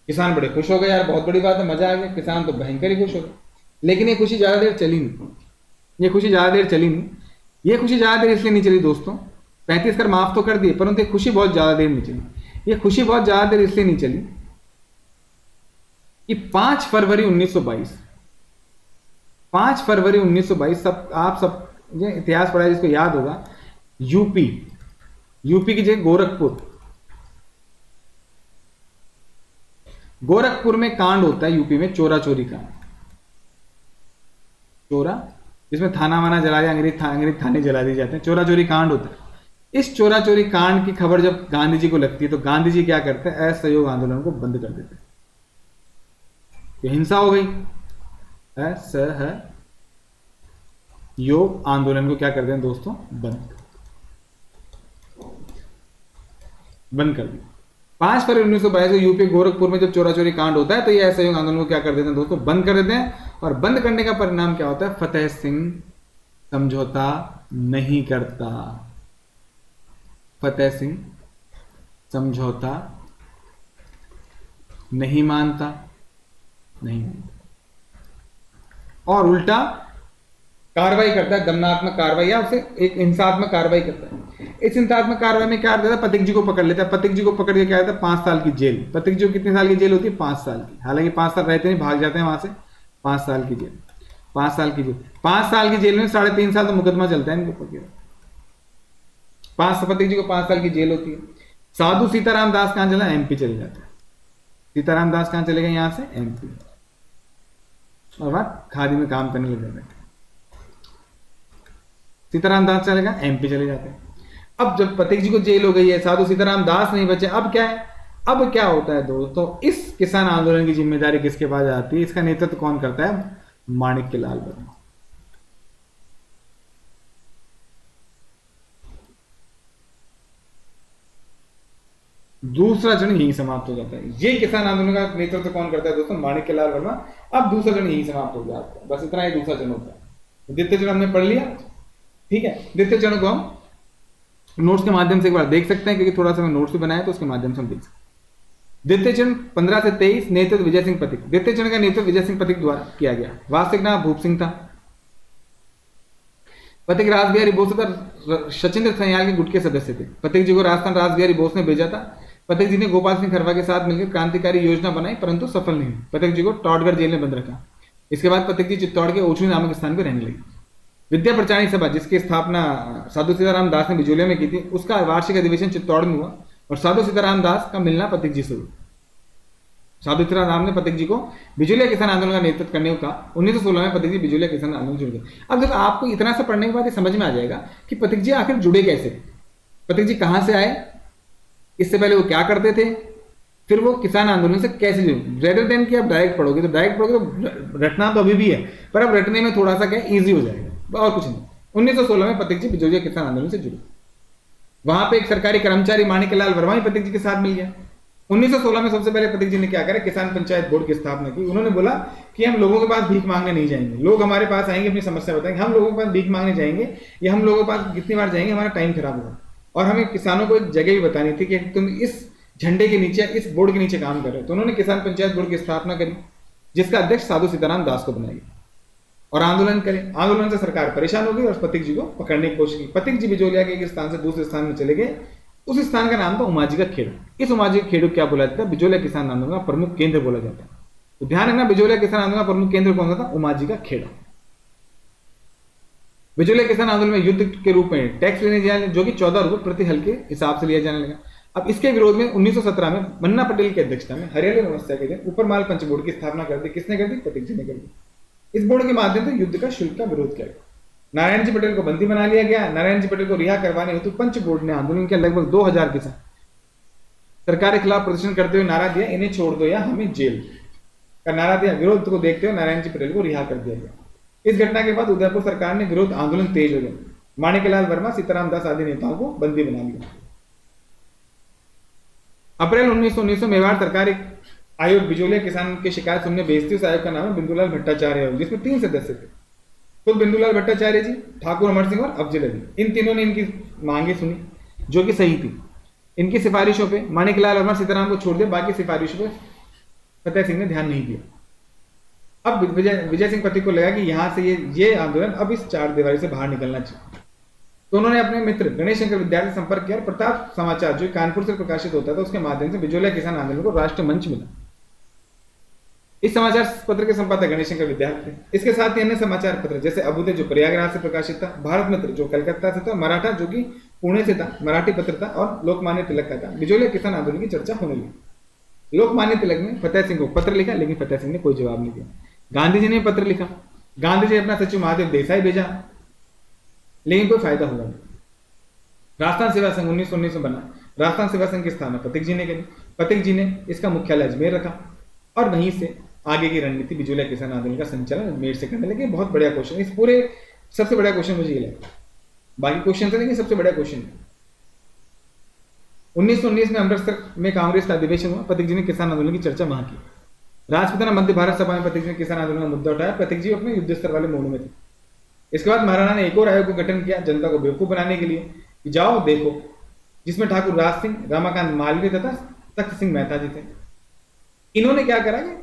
किसान बड़े खुश हो गए, यार बहुत बड़ी बात है, मजा आ गया, किसान तो भयंकर ही खुश हो गए। लेकिन ये खुशी ज्यादा देर चली नहीं। ये खुशी ज्यादा देर चली नहीं। ये खुशी ज्यादा देर इसलिए नहीं चली दोस्तों, 35 कर माफ तो कर दिए, परंतु ये खुशी बहुत ज्यादा देर नहीं चली। ये खुशी बहुत ज्यादा देर इसलिए नहीं चली कि 5 फरवरी 1922, 5 फरवरी 1922, सब आप सब ये इतिहास पढ़ा है जिसको याद होगा, यूपी, यूपी की जगह गोरखपुर, गोरखपुर में कांड होता है यूपी में, चोरा चोरी कांड, चोरा, जिसमें थाना वाना जला दिया, अंग्रेज थाने जला दिए जाते हैं, चोरा चोरी कांड होता है। इस चोरा चोरी कांड की खबर जब गांधी जी को लगती है तो गांधी जी क्या करते हैं, असहयोग आंदोलन को बंद कर देते हैं। तो हिंसा हो गई, असहयोग आंदोलन को क्या करते हैं दोस्तों, बंद कर दिया। 5 फरवरी 1922 को यूपी गोरखपुर में जब चोरा चोरी कांड होता है तो ये असहयोग आंदोलन को क्या कर देते हैं दोस्तों, बंद कर देते हैं। और बंद करने का परिणाम क्या होता है, फतेह सिंह समझौता नहीं करता, फतेह सिंह समझौता नहीं मानता, और उल्टा कार्रवाई करता है, दंडात्मक कार्रवाई या उसे एक हिंसात्मक कार्रवाई करता है। इस हिंसात्मक कार्रवाई में क्या करता है, पथिक जी को पकड़ लेता है, पथिक जी को पकड़ के क्या करता है, 5 साल की जेल। पथिक जी को कितने साल की जेल होती है, 5 साल की, हालांकि 5 साल रहते नहीं, भाग जाते हैं वहां से, 5 साल की जेल, 5 साल की जेल, 5 साल की जेल में 3.5 साल तो मुकदमा चलता है इनके ऊपर। 5 पथिक जी को 5 साल की जेल होती है। साधु सीताराम दास कहां चला, एमपी चले जाता है। सीताराम दास कहां चले गए, यहां से एमपी, और वहां खादी में काम करने लग जाते हैं। सीताराम दास चले गए, एमपी चले जाते हैं। अब जब पथिक जी को जेल हो गई है, साधु सीताराम दास नहीं बचे, अब क्या है, अब क्या होता है दोस्तों, इस किसान आंदोलन की जिम्मेदारी किसके पास आती है, इसका नेतृत्व कौन करता है, माणिक्य लाल वर्मा। दूसरा चरण यही समाप्त हो जाता है। ये किसान आंदोलन का नेतृत्व कौन करता है दोस्तों, माणिक्य लाल वर्मा। अब दूसरा चरण यही समाप्त हो जाता है, बस इतना ही दूसरा चरण होता है। द्वितीय चरण हमने पढ़ लिया, ठीक है। द्वितीय चरण को हम नोट्स के माध्यम से एक बार देख सकते हैं, क्योंकि थोड़ा सा मैं नोट्स भी बनाया तो उसके माध्यम से हम देख सकते हैं। द्वितीय चरण 15 से 23, नेतृत्व विजय सिंह पथिक। द्वितीय चरण का नेतृत्व विजय सिंह पथिक द्वारा किया गया। वास्तविक नाम भूप सिंह था। पथिक रासबिहारी बोस तथा सचिंद्र सन्याल के गुट के सदस्य थे। पथिक जी को राजस्थान रासबिहारी बोस ने भेजा था। पथिक जी ने गोपाल सिंह खरवा के साथ मिलकर क्रांतिकारी योजना बनाई, परंतु सफल नहीं हुई। पथिक जी को टॉडगढ़ जेल में बंद रखा। इसके बाद पथिक जी चित्तौड़ के ओछली नामक स्थान पर रहने लगे। विद्या प्रचारणी सभा, जिसकी स्थापना साधु सीताराम दास ने बिजोलिया में की थी, उसका वार्षिक अधिवेशन चित्तौड़ में हुआ और साधु सीताराम दास का मिलना पथिक जी से हुआ। साधु सीताराम ने पथिक जी को बिजोलिया किसान आंदोलन का नेतृत्व करने को कहा। 1916 में पथिक जी बिजोलिया किसान आंदोलन जुड़ गए। अब देखो, आपको इतना सा पढ़ने के बाद ये समझ में आ जाएगा कि पथिक जी आखिर जुड़े कैसे, पथिक जी कहां से आए, इससे पहले वो क्या करते थे, फिर वो किसान आंदोलन से कैसे जुड़े। रेदर देन कि आप डायरेक्ट पढ़ोगे तो रटना तो अभी भी है, पर अब रटने में थोड़ा सा क्या ईजी हो जाएगा, और कुछ नहीं। 1916 में पथिक जी बिजोलिया किसान आंदोलन से जुड़े। वहां पे एक सरकारी कर्मचारी माणिक्य लाल वर्मा पथिक जी के साथ मिल गया। 1916 में सबसे पहले पथिक जी ने क्या करा, किसान पंचायत बोर्ड की स्थापना की। उन्होंने बोला कि हम लोगों के पास भीख मांगने नहीं जाएंगे, लोग हमारे पास आएंगे, अपनी समस्या बताएंगे, हम लोगों के पास भीख मांगने जाएंगे या हम लोगों के पास कितनी बार जाएंगे, हमारा टाइम खराब होगा। और हमें किसानों को एक जगह भी बतानी थी कि तुम इस झंडे के नीचे, इस बोर्ड के नीचे काम कर रहे हो। तो उन्होंने किसान पंचायत बोर्ड की स्थापना करी, जिसका अध्यक्ष साधु सीताराम दास को बनाया गया, और आंदोलन करे। आंदोलन से सरकार परेशान हो गई और पथिक जी को पकड़ने की कोशिश की। पथिक जी बिजोलिया के एक स्थान से दूसरे स्थान में चले गए। उस स्थान का नाम था उमाजी का खेड़ा। इस उमाजी का खेड़ा क्या बोला जाता है, बिजोलिया किसान आंदोलन का प्रमुख केंद्र बोला जाता है। तो ध्यान रखना, बिजोलिया किसान आंदोलन का प्रमुख केंद्र कौन सा था, उमाजी का खेड़ा। बिजोलिया किसान आंदोलन में युद्ध के रूप में टैक्स लेने जाने, जो कि 14 रुपए प्रति हल के हिसाब से लिया जाने लगा। अब इसके विरोध में 1917 में मन्ना पटेल की अध्यक्षता में हरियाली अमावस्या के दिन ऊपरमाल पंच बोर्ड की स्थापना कर दी। किसने कर दी, पथिक जी ने कर दी। इस बोर्ड के माध्यम से युद्ध का शुल्क का विरोध किया गया। नारायण जी पटेल को बंदी बना लिया गया। नारायण जी पटेल को रिहा करवाने हेतु पंच बोर्ड ने आंदोलन के लगभग 2000 किसान सरकार के खिलाफ प्रदर्शन करते हुए नारा दिया, इन्हें छोड़ दो या हमें जेल का नारा दिया। विरोध को देखते हुए नारायण जी पटेल को रिहा कर दिया गया। इस घटना के बाद उदयपुर सरकार ने विरोध आंदोलन तेज हो गया। माणिक्य लाल वर्मा, सीताराम दास आदि नेताओं को बंदी बना लिया। अप्रैल 1919 में मेवाड़ सरकार एक आयोग बिजोलिया किसान की शिकायत सुनने भेजती। उस आयोग का नाम है बिंदुलाल भट्टाचार्य आयोग, जिसमें 3 सदस्य थे। तो बिंदुलाल भट्टाचार्य जी, ठाकुर अमर सिंह और अफजल अली, इन तीनों ने इनकी मांगे सुनी, जो कि सही थी। इनकी सिफारिशों पे माणिक्य लाल वर्मा सीताराम को छोड़ दिया, बाकी सिफारिशों पे फतेह सिंह ने ध्यान नहीं दिया। अब विजय सिंह पथिक को लगा कि यहाँ से ये आंदोलन अब इस चार दीवारी से बाहर निकलना चाहिए, तो उन्होंने अपने मित्र गणेश शंकर विद्यार्थी से संपर्क किया और प्रताप समाचार जो कानपुर से प्रकाशित होता था उसके माध्यम से बिजोलिया किसान आंदोलन को राष्ट्रीय मंच मिला। इस समाचार पत्र के संपादक गणेश शंकर विद्यार्थी थे। इसके साथ ही अन्य समाचार पत्र जैसे अभ्युदय जो प्रयागराज से प्रकाशित था, भारत मित्र जो कलकत्ता से था, मराठा जो कि पुणे से था, मराठी पत्र था, और लोकमान्य तिलक का था। बिजोलिया किसान आंदोलन की चर्चा होने लगी। लोकमान्य तिलक ने फतेह सिंह को पत्र लिखा, लेकिन फतेह सिंह ने कोई जवाब नहीं दिया। गांधी जी ने पत्र लिखा, गांधी जी अपना सचिव महादेव देसाई भेजा, लेकिन कोई फायदा हुआ नहीं। राजस्थान सेवा संघ 1919 में बना। राजस्थान सेवा संघ की स्थापना पथिक जी ने करी। पथिक जी ने इसका मुख्यालय अजमेर रखा और वहीं से आगे की रणनीति बिजोलिया किसान आंदोलन का संचालन अजमेर से करने लगे। बहुत बढ़िया क्वेश्चन, इस पूरे सबसे बड़ा क्वेश्चन मुझे ये लगा, बाकी क्वेश्चन से लेकिन सबसे बड़ा क्वेश्चन। 1919 में अमृतसर में कांग्रेस का अधिवेशन हुआ। पथिक जी ने किसान आंदोलन की चर्चा वहां की। राजपूताना मध्य भारत सभा में पथिक जी ने किसान आंदोलन का मुद्दा उठाया। पथिक जी अपने युद्ध स्तर वाले मोड में थे। इसके बाद महाराणा ने एक और आयोग का गठन किया जनता को बेवकूफ बनाने के लिए कि जाओ देखो, जिसमें ठाकुर राज सिंह, रमाकांत मालवीय तथा तख्त सिंह मेहता जी थे। इन्होंने क्या करा कि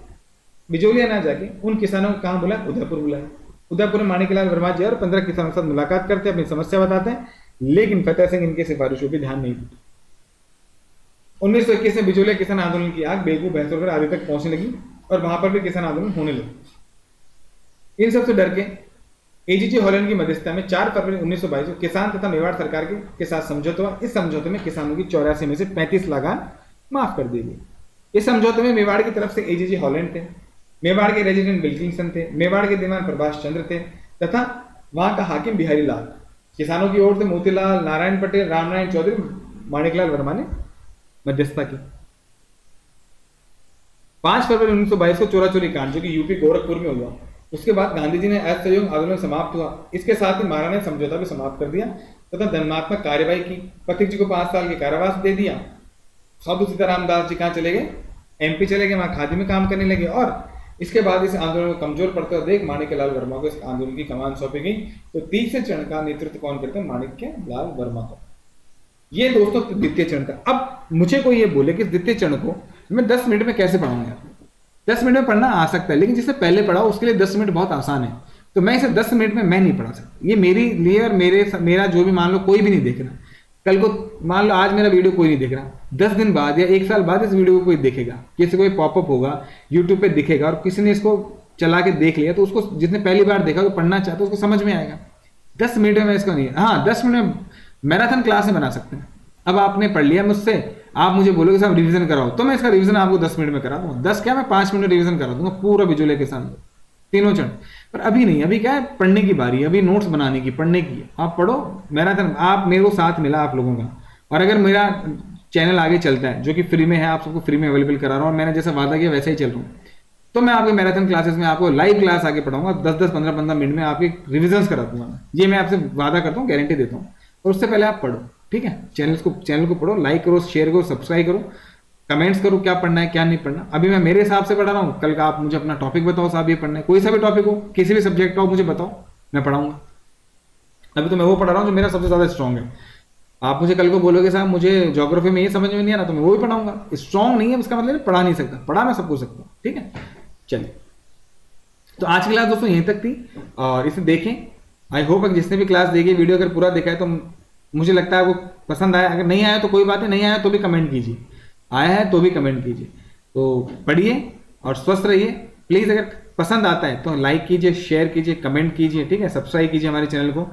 बिजोलिया ना जाके उन किसानों को कहां बुलाया, उदयपुर बुलाया। उदयपुर में माणिकलाल वर्मा जी और 15 किसानों के साथ मुलाकात करते, अपनी समस्या बताते हैं, लेकिन फतेह सिंह इनके सिफारिशों पर ध्यान नहीं देते। 1921 में बिजोलिया किसान आंदोलन की आग बेगू भैंसोर आदि तक पहुंचने लगी और वहां पर भी किसान आंदोलन होने लगे। इन सबसे डर के एजीजी हॉलैंड की मध्यस्थता में 4 फरवरी 1922 को किसान तथा मेवाड़ सरकार के साथ समझौता हुआ। इस समझौते में किसानों की 84 में से 35 लाख माफ कर दी गई। इस समझौते में मेवाड़ की तरफ से एजीजी हॉलैंड थे, मेवाड़ के रेजिडेंट विल्किंसन थे, मेवाड़ के दीवान प्रभाष चंद्र थे तथा वहां का हाकिम बिहारी लाल। किसानों की ओर से मोतीलाल, नारायण पटेल, रामनारायण चौधरी, माणिकलाल वर्मा ने मध्यस्थता की। 5 फरवरी 1922 को चोरा चोरी कांड जो कि यूपी गोरखपुर में हुआ, उसके बाद गांधी जी ने असहयोग आंदोलन समाप्त हुआ। इसके साथ ही महाराणा ने समझौता भी समाप्त कर दिया तथा दंडात्मक कार्यवाही की। पथिक जी को 5 साल के कारावास दे दिया। साधु सीताराम दास जी कहाँ चले गए, एमपी चले गए, वहां खादी में काम करने लगे। और इसके बाद इस आंदोलन को कमजोर पड़ते हुए देख माणिक्यलाल वर्मा को इस आंदोलन की कमान सौंपी गई। तो तीसरे चरण का नेतृत्व कौन करते हैं, माणिक्यलाल वर्मा को। ये दोस्तों द्वितीय चरण का। अब मुझे कोई ये बोले कि द्वितीय चरण को मैं 10 मिनट में कैसे पढ़ाऊंगा। 10 मिनट में पढ़ना आ सकता है, लेकिन जिससे पहले पढ़ा उसके लिए 10 मिनट बहुत आसान है। तो मैं इसे 10 मिनट में मैं नहीं पढ़ा सकता। ये मेरे लिए और मेरा जो भी, मान लो कोई भी नहीं देख रहा, कल को मान लो आज मेरा वीडियो कोई नहीं देख रहा, 10 दिन बाद या 1 साल बाद इस वीडियो को कोई देखेगा, किसी को पॉपअप होगा यूट्यूब पे दिखेगा और किसी ने इसको चला के देख लिया, तो उसको जिसने पहली बार देखा, वो पढ़ना चाहता है, उसको समझ में आएगा। 10 मिनट में मैं इसको नहीं, हाँ 10 मिनट में मैराथन क्लास में बना सकते हैं। अब आपने पढ़ लिया मुझसे, आप मुझे बोलोगे साहब रिवीजन कराओ, तो मैं इसका रिवीजन आपको 10 मिनट में करा दूंगा। 10 क्या, मैं 5 मिनट रिवीजन करा दूंगा पूरा बिजोलिया किसान तीनों चरण। पर अभी नहीं, अभी क्या है, पढ़ने की बारी है, अभी नोट्स बनाने की, पढ़ने की। आप पढ़ो मैराथन, आप मेरे को साथ मिला आप लोगों का। और अगर मेरा चैनल आगे चलता है जो कि फ्री में है, आप सबको फ्री में अवेलेबल करा रहा हूँ, और मैंने जैसा वादा किया वैसे ही चल रहा हूँ, तो मैं आपके मैराथन क्लासेस में आपको लाइव क्लास आगे पढ़ाऊंगा। 10-10, 15-15 मिनट में आपके रिविजन्स करा दूंगा। ये मैं आपसे वादा करता हूँ, गारंटी देता हूँ। और उससे पहले आप पढ़ो, ठीक है। चैनल को पढ़ो, लाइक करो, शेयर करो, सब्सक्राइब करो, कमेंट्स करो क्या पढ़ना है क्या नहीं पढ़ना। अभी मैं मेरे हिसाब से पढ़ा रहा हूँ, कल का आप मुझे अपना टॉपिक बताओ, साहब ये पढ़ना है, कोई सा भी टॉपिक हो, किसी भी सब्जेक्ट का हो, मुझे बताओ, मैं पढ़ाऊंगा। अभी तो मैं वो पढ़ा रहा हूँ जो मेरा सबसे ज़्यादा स्ट्रॉन्ग है। आप मुझे कल को बोलोगे साहब मुझे ज्योग्राफी में ये समझ में नहीं आ रहा, तो मैं वो भी पढ़ाऊंगा। स्ट्रॉन्ग नहीं है इसका मतलब पढ़ा नहीं सकता, पढ़ा मैं सबको सकता हूँ, ठीक है। चलिए, तो आज की क्लास दोस्तों यहीं तक थी, और इसे देखें। आई होप जिसने भी क्लास देखी, वीडियो अगर पूरा देखा है तो मुझे लगता है आपको पसंद आया। अगर नहीं आया तो कोई बात नहीं, नहीं आया तो भी कमेंट कीजिए, आया है तो भी कमेंट कीजिए। तो पढ़िए और स्वस्थ रहिए प्लीज़। अगर पसंद आता है तो लाइक कीजिए, शेयर कीजिए, कमेंट कीजिए, ठीक है। सब्सक्राइब कीजिए हमारे चैनल को,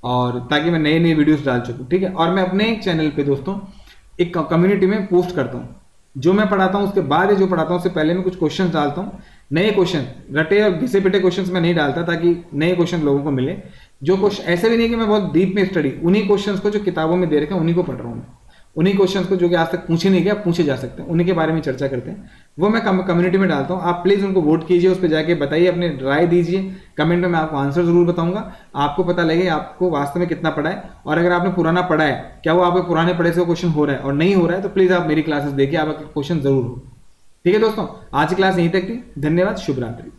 और ताकि मैं नए नए वीडियोस डाल सकूँ, ठीक है। और मैं अपने चैनल पे दोस्तों एक कम्युनिटी में पोस्ट करता हूँ, जो मैं पढ़ाता हूँ उसके बाद जो पढ़ाता हूँ उससे पहले मैं कुछ क्वेश्चन डालता हूँ। नए क्वेश्चन, रटे और घिसे पिटे क्वेश्चन मैं नहीं डालता, ताकि नए क्वेश्चन लोगों को मिले। जो क्वेश्चन ऐसे भी नहीं कि मैं बहुत डीप में स्टडी, उन्हीं क्वेश्चन को जो किताबों में दे रखे हैं उन्हीं को पढ़ रहा हूँ मैं। उन्हीं क्वेश्चंस को जो कि आज तक पूछे नहीं गया, पूछे जा सकते हैं, उन्हीं के बारे में चर्चा करते हैं, वो मैं कम्युनिटी में डालता हूँ। आप प्लीज़ उनको वोट कीजिए, उस पर जाके बताइए, अपने राय दीजिए कमेंट में। मैं आपको आंसर जरूर बताऊंगा, आपको पता लगे आपको वास्तव में कितना पढ़ा है। और अगर आपने पुराना पढ़ा है, क्या वो आपके पुराने पढ़े से क्वेश्चन हो रहा है, और नहीं हो रहा है तो प्लीज़ आप मेरी क्लासेस देखिए, आपका क्वेश्चन जरूर हो। ठीक है दोस्तों, आज की क्लास यहीं तक थी। धन्यवाद, शुभ रात्रि।